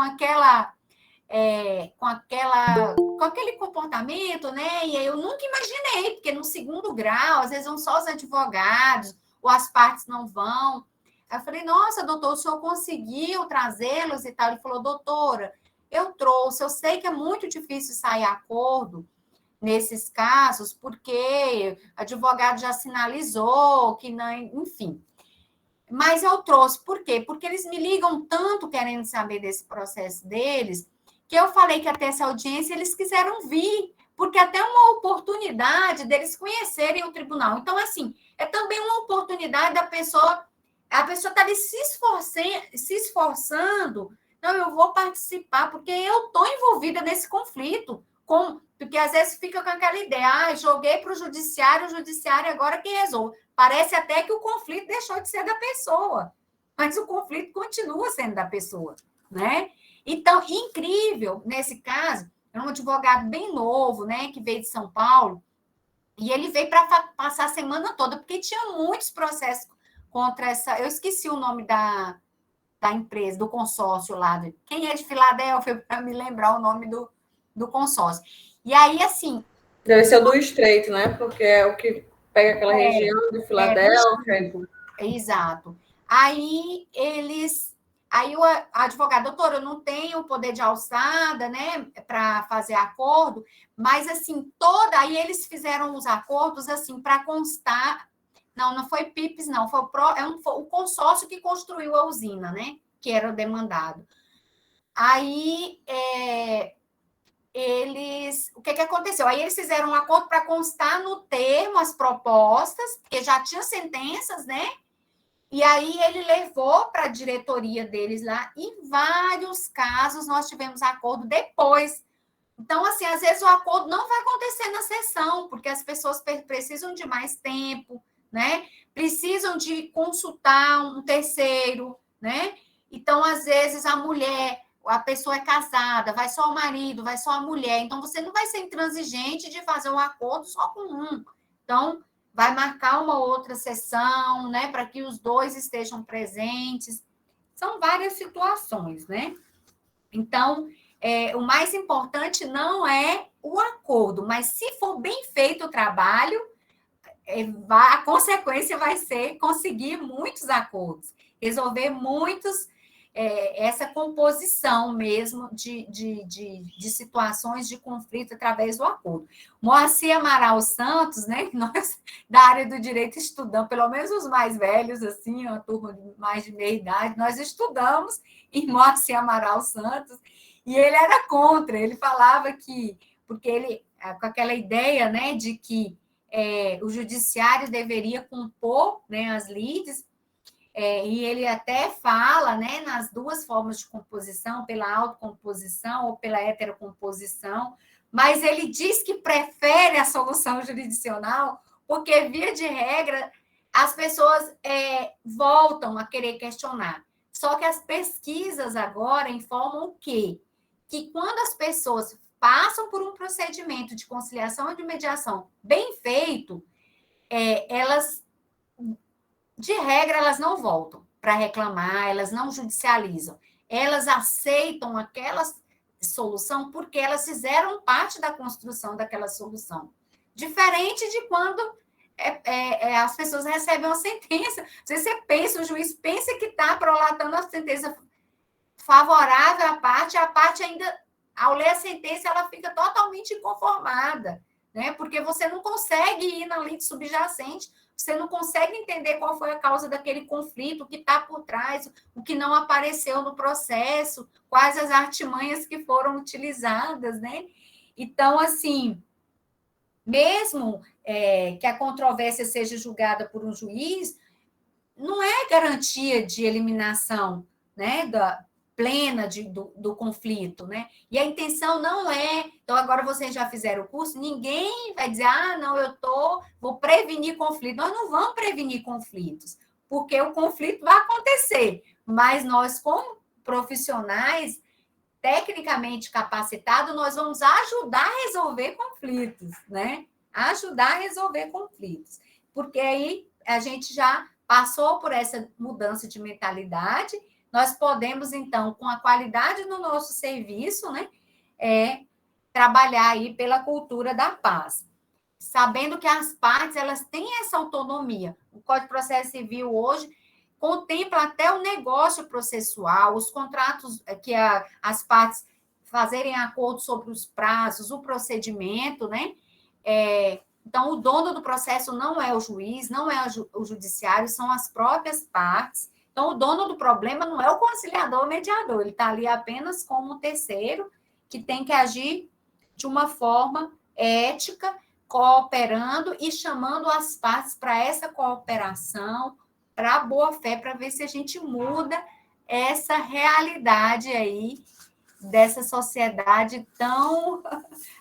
aquele comportamento, né? E eu nunca imaginei, porque no segundo grau, às vezes vão só os advogados, ou as partes não vão. Aí eu falei, nossa, doutor, o senhor conseguiu trazê-los e tal? Ele falou, doutora, eu trouxe, eu sei que é muito difícil sair acordo nesses casos, porque o advogado já sinalizou que não, enfim. Mas eu trouxe, por quê? Porque eles me ligam tanto querendo saber desse processo deles, que eu falei que até essa audiência eles quiseram vir, porque até uma oportunidade deles conhecerem o tribunal. Então, assim, é também uma oportunidade a pessoa está ali se esforçando, não, eu vou participar, porque eu estou envolvida nesse conflito, porque às vezes fica com aquela ideia, joguei para o judiciário agora que resolve. Parece até que o conflito deixou de ser da pessoa, mas o conflito continua sendo da pessoa, né? Então, incrível, nesse caso, é um advogado bem novo, né, que veio de São Paulo, e ele veio para passar a semana toda, porque tinha muitos processos contra essa... Eu esqueci o nome da empresa, do consórcio lá. Quem é de Filadélfia, para me lembrar o nome do consórcio. E aí, assim... Deve ser o do Estreito, né? Porque é o que pega aquela região de Filadélfia. Exato. Aí o advogado, doutor, eu não tenho o poder de alçada, né, para fazer acordo, mas, assim, aí eles fizeram os acordos, assim, para constar, não foi PIPs, não, foi o consórcio que construiu a usina, né, que era o demandado. Aí, o que aconteceu? Aí eles fizeram um acordo para constar no termo as propostas, porque já tinha sentenças, né? E aí ele levou para a diretoria deles lá, e em vários casos nós tivemos acordo depois. Então, assim, às vezes o acordo não vai acontecer na sessão, porque as pessoas precisam de mais tempo, né? Precisam de consultar um terceiro, né? Então, às vezes, a pessoa é casada, vai só o marido, vai só a mulher. Então, você não vai ser intransigente de fazer um acordo só com um. Então, vai marcar uma outra sessão, né, para que os dois estejam presentes. São várias situações, né? Então, o mais importante não é o acordo, mas se for bem feito o trabalho, a consequência vai ser conseguir muitos acordos, resolver muitos essa composição mesmo de situações de conflito através do acordo. Moacir Amaral Santos, né, nós da área do direito estudamos, pelo menos os mais velhos, assim, uma turma de mais de meia idade, nós estudamos em Moacir Amaral Santos, e ele era contra, ele falava que, porque ele, com aquela ideia, né, de que o judiciário deveria compor, né, as lides, e ele até fala, né, nas duas formas de composição, pela autocomposição ou pela heterocomposição, mas ele diz que prefere a solução jurisdicional, porque, via de regra, as pessoas voltam a querer questionar. Só que as pesquisas agora informam o quê? Que quando as pessoas passam por um procedimento de conciliação e de mediação bem feito, elas, de regra, elas não voltam para reclamar, elas não judicializam. Elas aceitam aquela solução porque elas fizeram parte da construção daquela solução. Diferente de quando as pessoas recebem uma sentença. Você pensa, o juiz pensa que está prolatando a sentença favorável à parte, a parte ainda, ao ler a sentença, ela fica totalmente inconformada, né? Porque você não consegue ir na lide subjacente, você não consegue entender qual foi a causa daquele conflito, o que está por trás, o que não apareceu no processo, quais as artimanhas que foram utilizadas, né? Então, assim, mesmo que a controvérsia seja julgada por um juiz, não é garantia de eliminação, né, plena do conflito, né? E a intenção não é... Então, agora vocês já fizeram o curso, ninguém vai dizer, não, vou prevenir conflito. Nós não vamos prevenir conflitos, porque o conflito vai acontecer, mas nós, como profissionais tecnicamente capacitados, nós vamos ajudar a resolver conflitos, né? Ajudar a resolver conflitos. Porque aí a gente já passou por essa mudança de mentalidade, nós podemos, então, com a qualidade do nosso serviço, né, trabalhar aí pela cultura da paz. Sabendo que as partes, elas têm essa autonomia. O Código de Processo Civil hoje contempla até o negócio processual, os contratos que as partes fazerem acordo sobre os prazos, o procedimento, né? Então, o dono do processo não é o juiz, não é o judiciário, são as próprias partes. Então, o dono do problema não é o conciliador ou mediador, ele está ali apenas como terceiro, que tem que agir de uma forma ética, cooperando e chamando as partes para essa cooperação, para a boa-fé, para ver se a gente muda essa realidade aí, dessa sociedade tão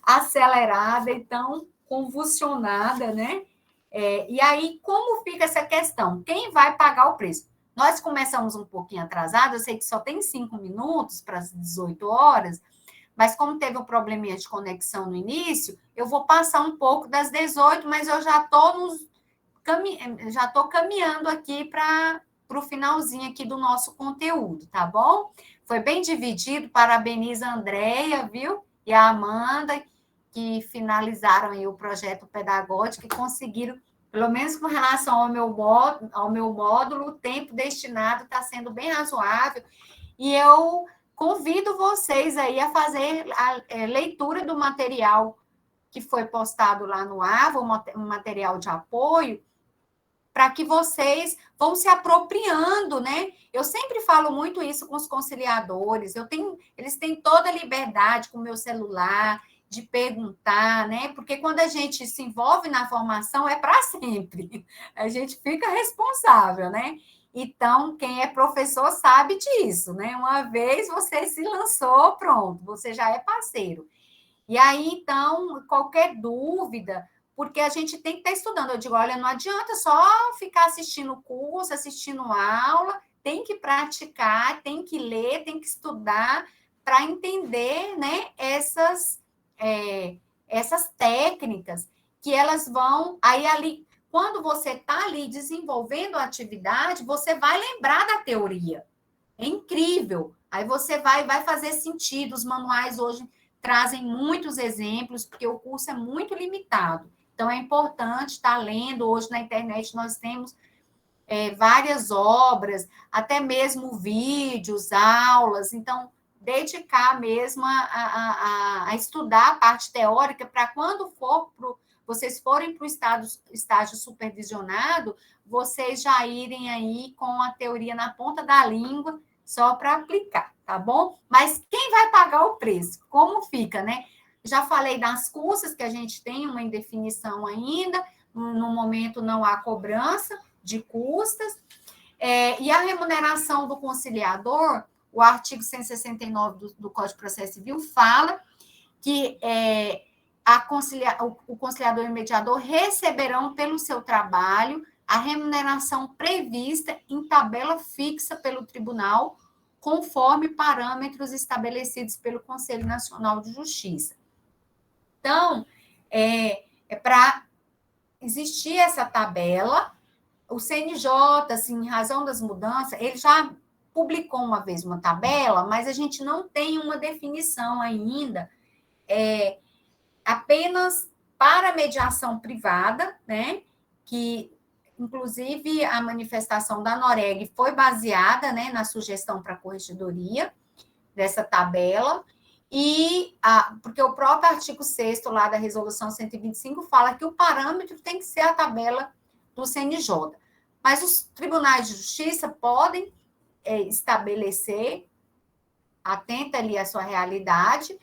acelerada e tão convulsionada, né? E aí, como fica essa questão? Quem vai pagar o preço? Nós começamos um pouquinho atrasado, eu sei que só tem 5 minutos para as 18 horas, mas como teve um probleminha de conexão no início, eu vou passar um pouco das 18, mas eu já estou caminhando aqui para o finalzinho aqui do nosso conteúdo, tá bom? Foi bem dividido, parabenizo a Andréia, viu? E a Amanda, que finalizaram aí o projeto pedagógico e conseguiram, pelo menos com relação ao meu módulo, o tempo destinado está sendo bem razoável. E eu convido vocês aí a fazer a leitura do material que foi postado lá no AVA, um material de apoio, para que vocês vão se apropriando, né? Eu sempre falo muito isso com os conciliadores, eles têm toda a liberdade com o meu celular, de perguntar, né? Porque quando a gente se envolve na formação, é para sempre. A gente fica responsável, né? Então, quem é professor sabe disso, né? Uma vez você se lançou, pronto, você já é parceiro. E aí, então, qualquer dúvida, porque a gente tem que estar estudando. Eu digo, olha, não adianta só ficar assistindo curso, assistindo aula, tem que praticar, tem que ler, tem que estudar para entender, né, essas técnicas que elas vão... Aí, ali, quando você está ali desenvolvendo a atividade, você vai lembrar da teoria. É incrível. Aí você vai fazer sentido. Os manuais hoje trazem muitos exemplos, porque o curso é muito limitado. Então, é importante estar lendo. Hoje, na internet, nós temos várias obras, até mesmo vídeos, aulas. Então, dedicar mesmo a estudar a parte teórica para quando vocês forem para o estágio supervisionado, vocês já irem aí com a teoria na ponta da língua, só para aplicar, tá bom? Mas quem vai pagar o preço? Como fica, né? Já falei das custas, que a gente tem uma indefinição ainda, no momento não há cobrança de custas, e a remuneração do conciliador, o artigo 169 do Código de Processo Civil fala que o conciliador e o mediador receberão pelo seu trabalho a remuneração prevista em tabela fixa pelo tribunal, conforme parâmetros estabelecidos pelo Conselho Nacional de Justiça. Então, para existir essa tabela, o CNJ, assim, em razão das mudanças, ele já publicou uma vez uma tabela, mas a gente não tem uma definição ainda, apenas para mediação privada, né, que, inclusive, a manifestação da Noreg foi baseada, né, na sugestão para a corregedoria dessa tabela, porque o próprio artigo 6º lá da Resolução 125 fala que o parâmetro tem que ser a tabela do CNJ. Mas os tribunais de justiça podem estabelecer, atenta ali à sua realidade.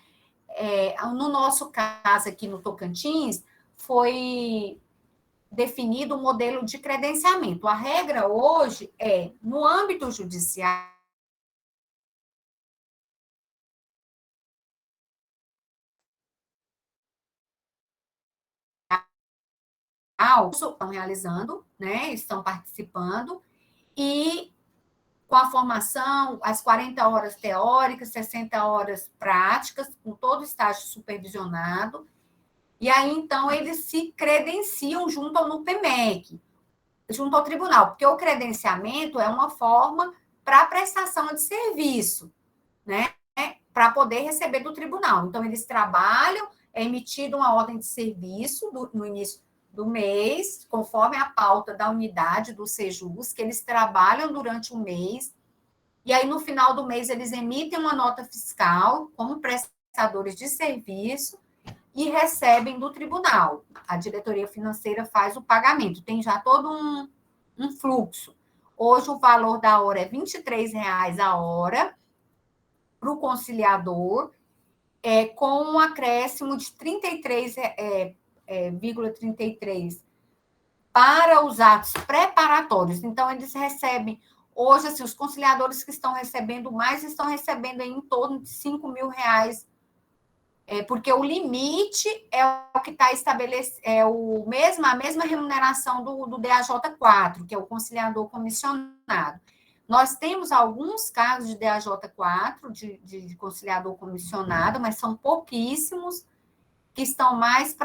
No nosso caso aqui no Tocantins, foi definido o modelo de credenciamento. A regra hoje no âmbito judicial, estão realizando, né, estão participando, e com a formação, as 40 horas teóricas, 60 horas práticas, com todo o estágio supervisionado, e aí, então, eles se credenciam junto ao NUPEMEC, junto ao tribunal, porque o credenciamento é uma forma para prestação de serviço, né, para poder receber do tribunal. Então, eles trabalham, é emitida uma ordem de serviço no início do mês, conforme a pauta da unidade do Sejus, que eles trabalham durante o mês, e aí no final do mês eles emitem uma nota fiscal como prestadores de serviço e recebem do tribunal. A diretoria financeira faz o pagamento, tem já todo um fluxo. Hoje o valor da hora é R$ 23,00 a hora para o conciliador, com um acréscimo de 33,33 para os atos preparatórios. Então, eles recebem, hoje, assim, os conciliadores que estão recebendo mais, estão recebendo aí em torno de R$ 5.000, porque o limite é o que está estabelecido, a mesma remuneração do DAJ4, que é o conciliador comissionado. Nós temos alguns casos de DAJ4, de conciliador comissionado, mas são pouquíssimos, que estão mais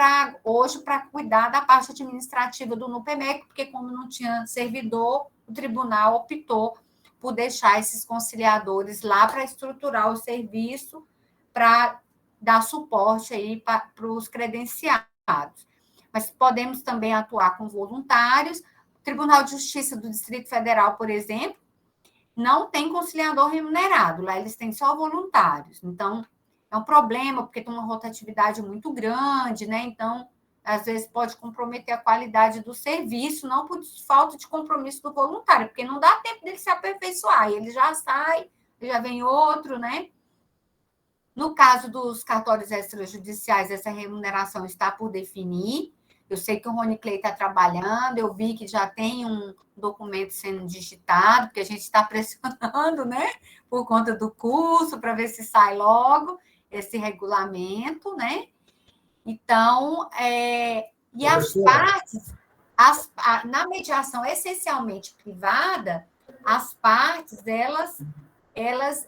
hoje para cuidar da parte administrativa do NUPEMEC, porque como não tinha servidor, o tribunal optou por deixar esses conciliadores lá para estruturar o serviço, para dar suporte aí para os credenciados. Mas podemos também atuar com voluntários. O Tribunal de Justiça do Distrito Federal, por exemplo, não tem conciliador remunerado, lá eles têm só voluntários. Então, é um problema, porque tem uma rotatividade muito grande, né? Então, às vezes pode comprometer a qualidade do serviço, não por falta de compromisso do voluntário, porque não dá tempo dele se aperfeiçoar, ele já sai, já vem outro, né? No caso dos cartórios extrajudiciais, essa remuneração está por definir. Eu sei que o Rony Clay está trabalhando, eu vi que já tem um documento sendo digitado, porque a gente está pressionando, né? Por conta do curso, para ver se sai logo esse regulamento, né? Então, e as partes, na mediação essencialmente privada, as partes,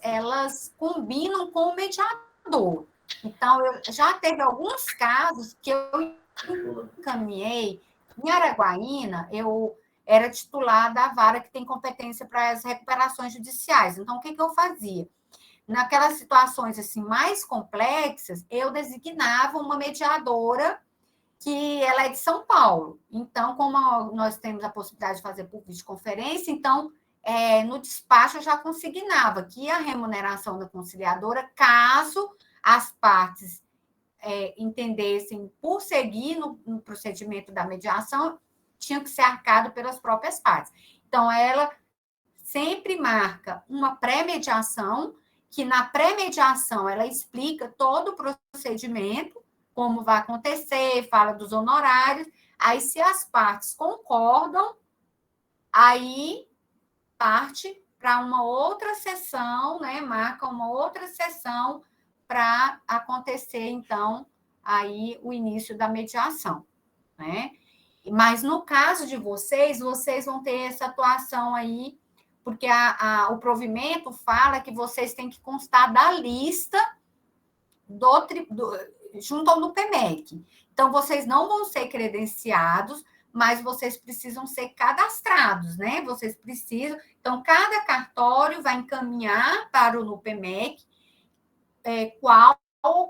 elas combinam com o mediador. Então, já teve alguns casos que eu encaminhei. Em Araguaína, eu era titular da vara que tem competência para as recuperações judiciais. Então, o que eu fazia? Naquelas situações assim mais complexas, eu designava uma mediadora que ela é de São Paulo. Então, como nós temos a possibilidade de fazer por videoconferência, então, no despacho eu já consignava que a remuneração da conciliadora, caso as partes entendessem por seguir no procedimento da mediação, tinha que ser arcado pelas próprias partes. Então, ela sempre marca uma pré-mediação, que na pré-mediação ela explica todo o procedimento, como vai acontecer, fala dos honorários. Aí, se as partes concordam, aí parte para uma outra sessão, né? Marca uma outra sessão para acontecer, então, aí o início da mediação, né? Mas no caso de vocês vão ter essa atuação aí, porque o provimento fala que vocês têm que constar da lista junto ao NUPEMEC. Então, vocês não vão ser credenciados, mas vocês precisam ser cadastrados, né? Vocês precisam. Então, cada cartório vai encaminhar para o NUPEMEC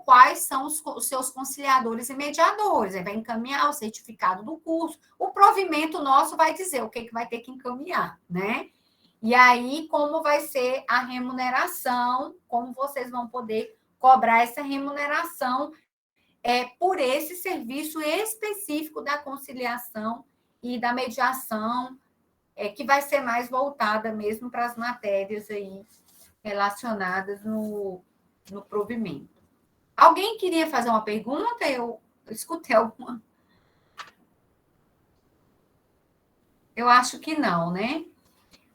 quais são os seus conciliadores e mediadores. Ele vai encaminhar o certificado do curso. O provimento nosso vai dizer o que vai ter que encaminhar, né? E aí, como vai ser a remuneração, como vocês vão poder cobrar essa remuneração por esse serviço específico da conciliação e da mediação, que vai ser mais voltada mesmo para as matérias aí relacionadas no provimento. Alguém queria fazer uma pergunta? Eu escutei alguma. Eu acho que não, né?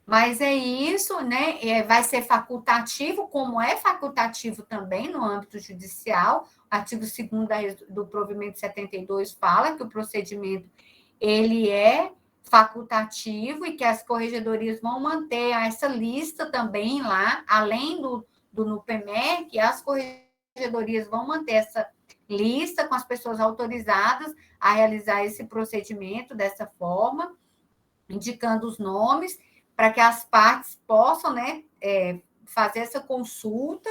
Mas é isso, né? Vai ser facultativo, como é facultativo também no âmbito judicial. O artigo 2º do provimento 72 fala que o procedimento ele é facultativo e que as corregedorias vão manter essa lista também lá, além do NUPEMEC, as corregedorias vão manter essa lista com as pessoas autorizadas a realizar esse procedimento dessa forma, indicando os nomes, para que as partes possam, né, fazer essa consulta,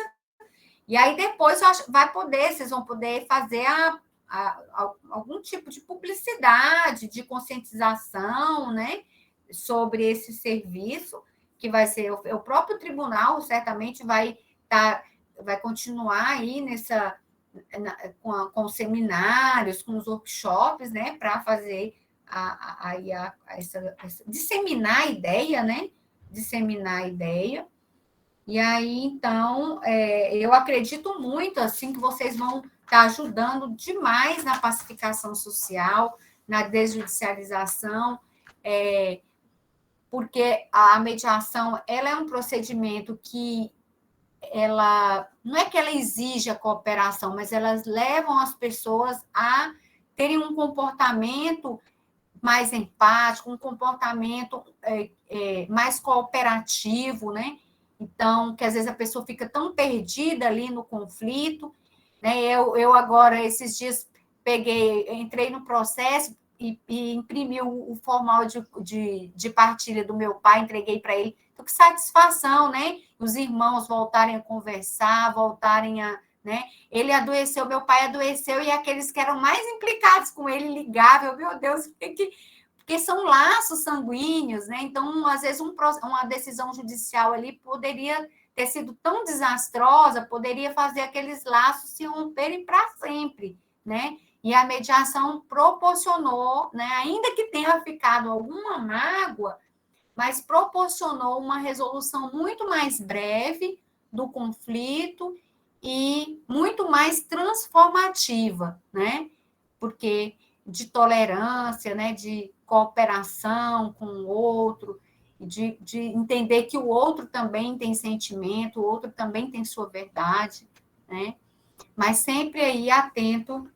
e aí depois vocês vão poder fazer algum tipo de publicidade, de conscientização, né, sobre esse serviço, que vai ser o próprio tribunal, certamente vai continuar aí com os seminários, com os workshops, né, para fazer disseminar a ideia, né? Disseminar a ideia. E aí, então, eu acredito muito, assim, que vocês vão estar ajudando demais na pacificação social, na desjudicialização, porque a mediação, ela é um procedimento que não é que ela exige a cooperação, mas elas levam as pessoas a terem um comportamento mais empático, um comportamento mais cooperativo, né? Então, que às vezes a pessoa fica tão perdida ali no conflito, né? Eu agora, esses dias, entrei no processo e imprimi o formal de partilha do meu pai, entreguei para ele. Então, que satisfação, né? Os irmãos voltarem a conversar, voltarem a... né? Ele adoeceu, meu pai adoeceu, e aqueles que eram mais implicados com ele ligavam, meu Deus, porque são laços sanguíneos, né? Então, às vezes, uma decisão judicial ali poderia ter sido tão desastrosa, poderia fazer aqueles laços se romperem para sempre, né? E a mediação proporcionou, né? Ainda que tenha ficado alguma mágoa, mas proporcionou uma resolução muito mais breve do conflito e muito mais transformativa, né? Porque de tolerância, né? De cooperação com o outro, de entender que o outro também tem sentimento, o outro também tem sua verdade, né? Mas sempre aí atento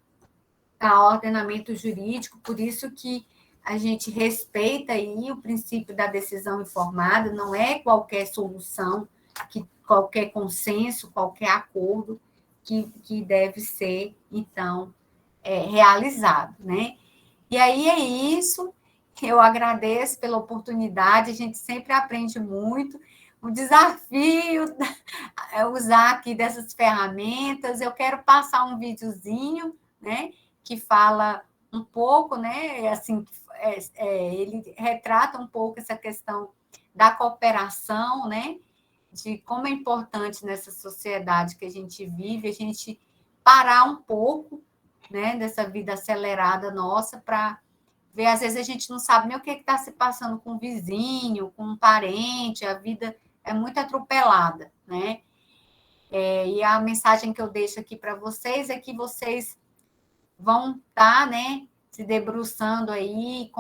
ao ordenamento jurídico, por isso que a gente respeita aí o princípio da decisão informada, não é qualquer solução, qualquer consenso, qualquer acordo que deve ser, então, realizado, né? E aí é isso, eu agradeço pela oportunidade, a gente sempre aprende muito, o desafio é usar aqui dessas ferramentas, eu quero passar um videozinho, né, que fala um pouco, né, assim, ele retrata um pouco essa questão da cooperação, né, de como é importante nessa sociedade que a gente vive, a gente parar um pouco, né, dessa vida acelerada nossa para ver, às vezes a gente não sabe nem o que está se passando com o vizinho, com um parente, a vida é muito atropelada, né? E a mensagem que eu deixo aqui para vocês é que vocês vão estar, né, se debruçando aí,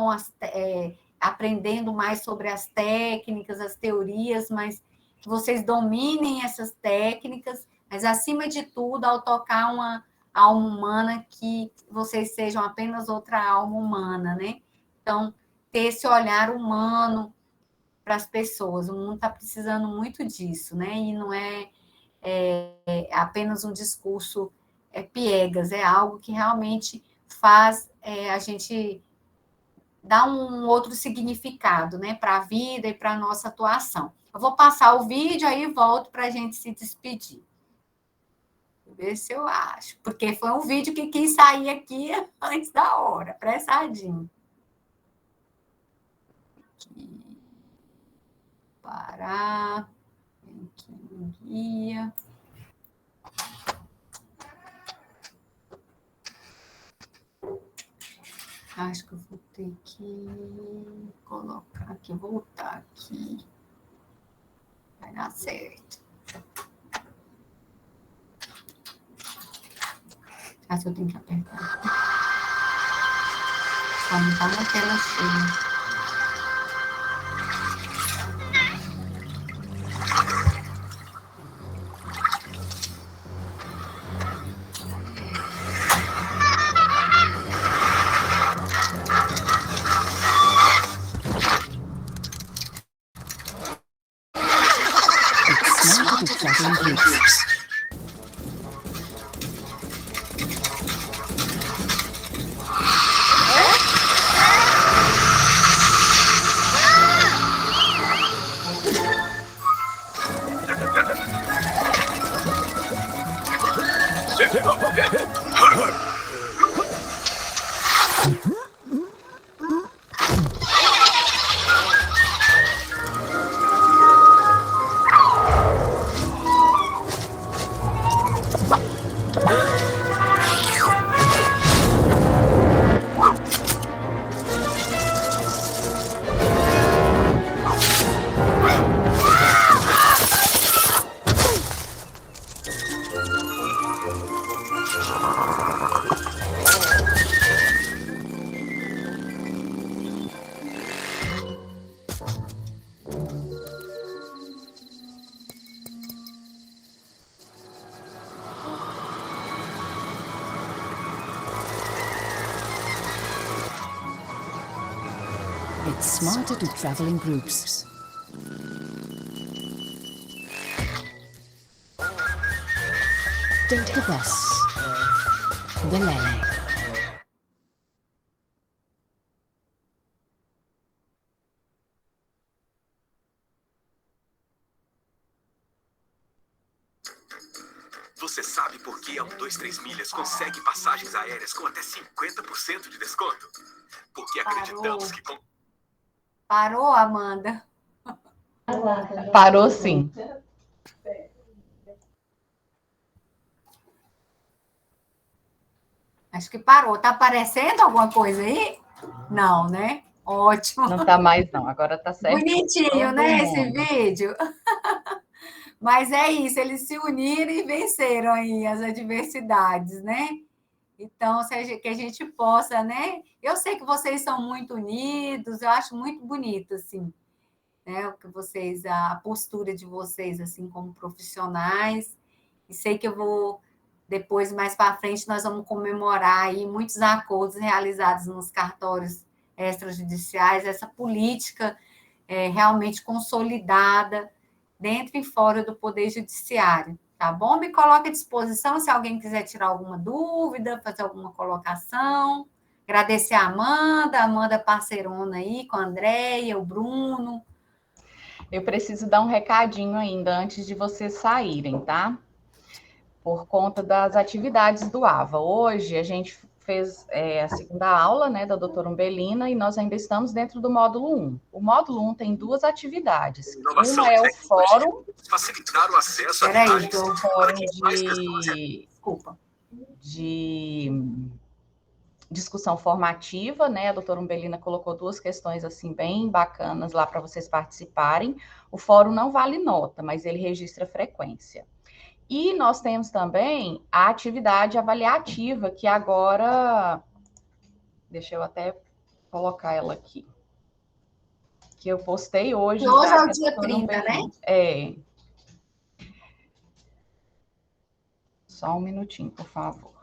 aprendendo mais sobre as técnicas, as teorias, mas que vocês dominem essas técnicas, mas, acima de tudo, ao tocar uma alma humana, que vocês sejam apenas outra alma humana, né? Então, ter esse olhar humano para as pessoas. O mundo está precisando muito disso, né? E não é apenas um discurso piegas, é algo que realmente faz a gente dar um outro significado, né, para a vida e para a nossa atuação. Eu vou passar o vídeo, aí volto para a gente se despedir. Vou ver se eu acho, porque foi um vídeo que quis sair aqui antes da hora, apressadinho. Aqui. Parar. Aqui no guia. Acho que eu vou ter que colocar aqui, voltar aqui. Vai dar certo. Acho que eu tenho que apertar. Só não está na tela cheia. It's smarter to travel in groups. Take the bus. The Lele. Você sabe por que a 123 Milhas consegue passagens aéreas com até 50% de desconto? Porque acreditamos que... Parou, Amanda? Parou, sim. Acho que parou. Tá aparecendo alguma coisa aí? Não, né? Ótimo. Não tá mais, não. Agora tá certo. Bonitinho, né, esse vídeo? Mas é isso, eles se uniram e venceram aí as adversidades, né? Então, que a gente possa, né? Eu sei que vocês são muito unidos, eu acho muito bonito, assim, né? O que vocês, a postura de vocês, assim, como profissionais. E sei que eu vou, depois, mais para frente, nós vamos comemorar aí muitos acordos realizados nos cartórios extrajudiciais, essa política realmente consolidada dentro e fora do Poder Judiciário. Tá bom? Me coloque à disposição se alguém quiser tirar alguma dúvida, fazer alguma colocação. Agradecer a Amanda parceirona aí, com a Andréia, o Bruno. Eu preciso dar um recadinho ainda antes de vocês saírem, tá? Por conta das atividades do AVA. Hoje a gente fez a segunda aula, né, da doutora Umbelina, e nós ainda estamos dentro do módulo 1. O módulo 1 tem 2 atividades. Inovação Uma é o fórum, facilitar o acesso a Peraí, vantagens para quem mais Desculpa. de discussão formativa, né? A doutora Umbelina colocou 2 questões assim bem bacanas lá para vocês participarem. O fórum não vale nota, mas ele registra frequência. E nós temos também a atividade avaliativa, que agora, deixa eu até colocar ela aqui, que eu postei hoje. Hoje é o dia 30, né? É. Só um minutinho, por favor.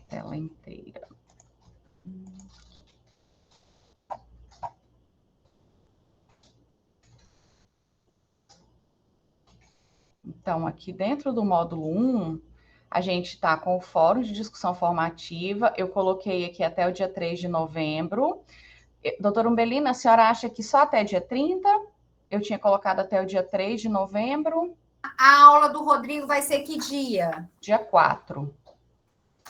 Tela inteira. Então, aqui dentro do módulo 1, a gente está com o fórum de discussão formativa. Eu coloquei aqui até o dia 3 de novembro. Doutora Umbelina, a senhora acha que só até dia 30? Eu tinha colocado até o dia 3 de novembro. A aula do Rodrigo vai ser que dia? Dia 4.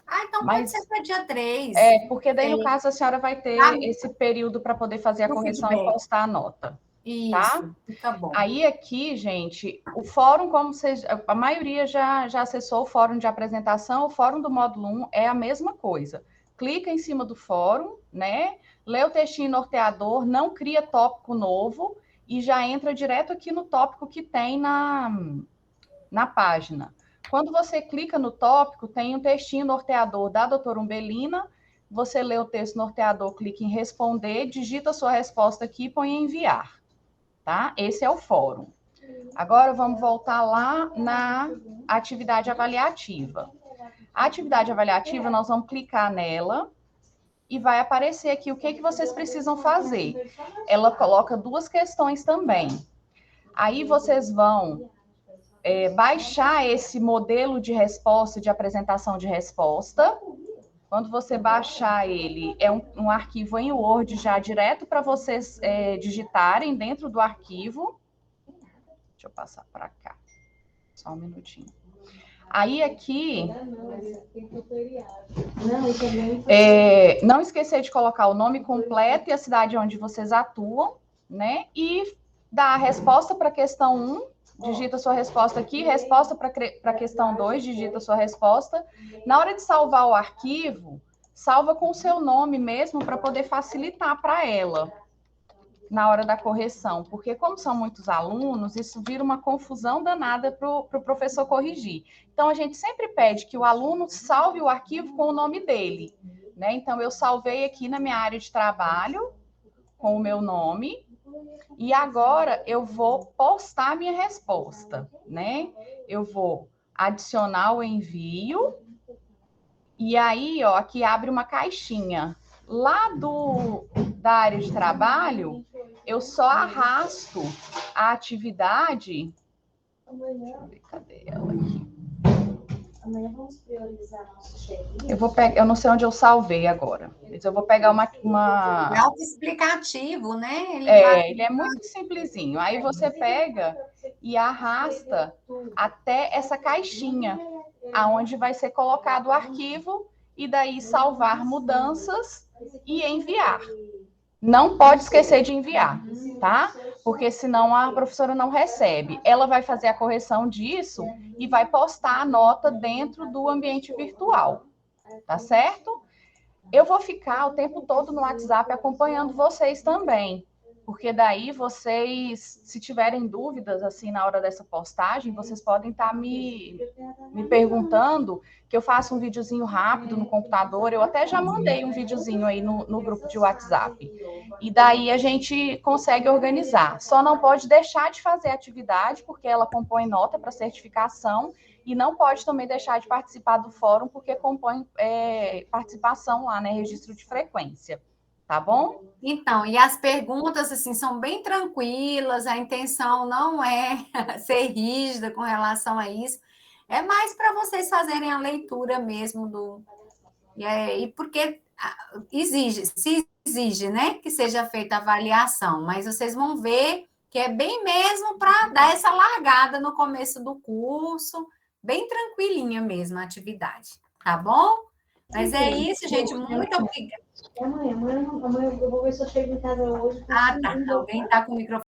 Ah, então pode ser para dia 3. Porque daí, no caso, a senhora vai ter esse período para poder fazer a correção e postar a nota. Isso, tá? Fica bom. Aí aqui, gente, o fórum, como vocês, a maioria já acessou o fórum de apresentação, o fórum do módulo 1 é a mesma coisa. Clica em cima do fórum, né? Lê o textinho norteador, não cria tópico novo e já entra direto aqui no tópico que tem na página. Quando você clica no tópico, tem um textinho norteador da doutora Umbelina, você lê o texto norteador, clica em responder, digita a sua resposta aqui e põe em enviar. Tá? Esse é o fórum. Agora vamos voltar lá na atividade avaliativa. A atividade avaliativa, nós vamos clicar nela e vai aparecer aqui o que vocês precisam fazer. Ela coloca 2 questões também. Aí vocês vão baixar esse modelo de resposta, de apresentação de resposta. Quando você baixar ele, é um arquivo em Word já direto para vocês digitarem dentro do arquivo. Deixa eu passar para cá. Só um minutinho. Aí aqui, não esquecer de colocar o nome completo e a cidade onde vocês atuam, né? E dar a resposta para a questão 1, digita sua resposta aqui, resposta para a questão 2, digita sua resposta. Na hora de salvar o arquivo, salva com o seu nome mesmo para poder facilitar para ela na hora da correção, porque como são muitos alunos, isso vira uma confusão danada para o professor corrigir. Então, a gente sempre pede que o aluno salve o arquivo com o nome dele, né? Então, eu salvei aqui na minha área de trabalho, com o meu nome, e agora eu vou postar minha resposta, né? Eu vou adicionar o envio, e aí, ó, aqui abre uma caixinha. Lá da área de trabalho, eu só arrasto a atividade. Deixa eu ver, cadê ela aqui? Amanhã vamos priorizar nosso check-in. Eu vou pegar, eu não sei onde eu salvei agora, mas eu vou pegar uma... É autoexplicativo, né? Ele é muito simplesinho. Aí você pega e arrasta até essa caixinha, aonde vai ser colocado o arquivo, e daí salvar mudanças e enviar. Não pode esquecer de enviar, tá? Porque senão a professora não recebe. Ela vai fazer a correção disso e vai postar a nota dentro do ambiente virtual, tá certo? Eu vou ficar o tempo todo no WhatsApp acompanhando vocês também, porque daí vocês, se tiverem dúvidas assim na hora dessa postagem, vocês podem estar me perguntando, que eu faço um videozinho rápido no computador. Eu até já mandei um videozinho aí no grupo de WhatsApp. E daí a gente consegue organizar. Só não pode deixar de fazer atividade, porque ela compõe nota para certificação, e não pode também deixar de participar do fórum, porque compõe participação lá, né? Registro de frequência. Tá bom? Então, e as perguntas, assim, são bem tranquilas, a intenção não é ser rígida com relação a isso, é mais para vocês fazerem a leitura mesmo e porque se exige, né, que seja feita a avaliação, mas vocês vão ver que é bem mesmo para dar essa largada no começo do curso, bem tranquilinha mesmo a atividade, tá bom? Mas é isso, gente. Muito obrigada. Amanhã eu vou ver se eu chego em casa hoje. Ah, tá. Alguém está com o microfone.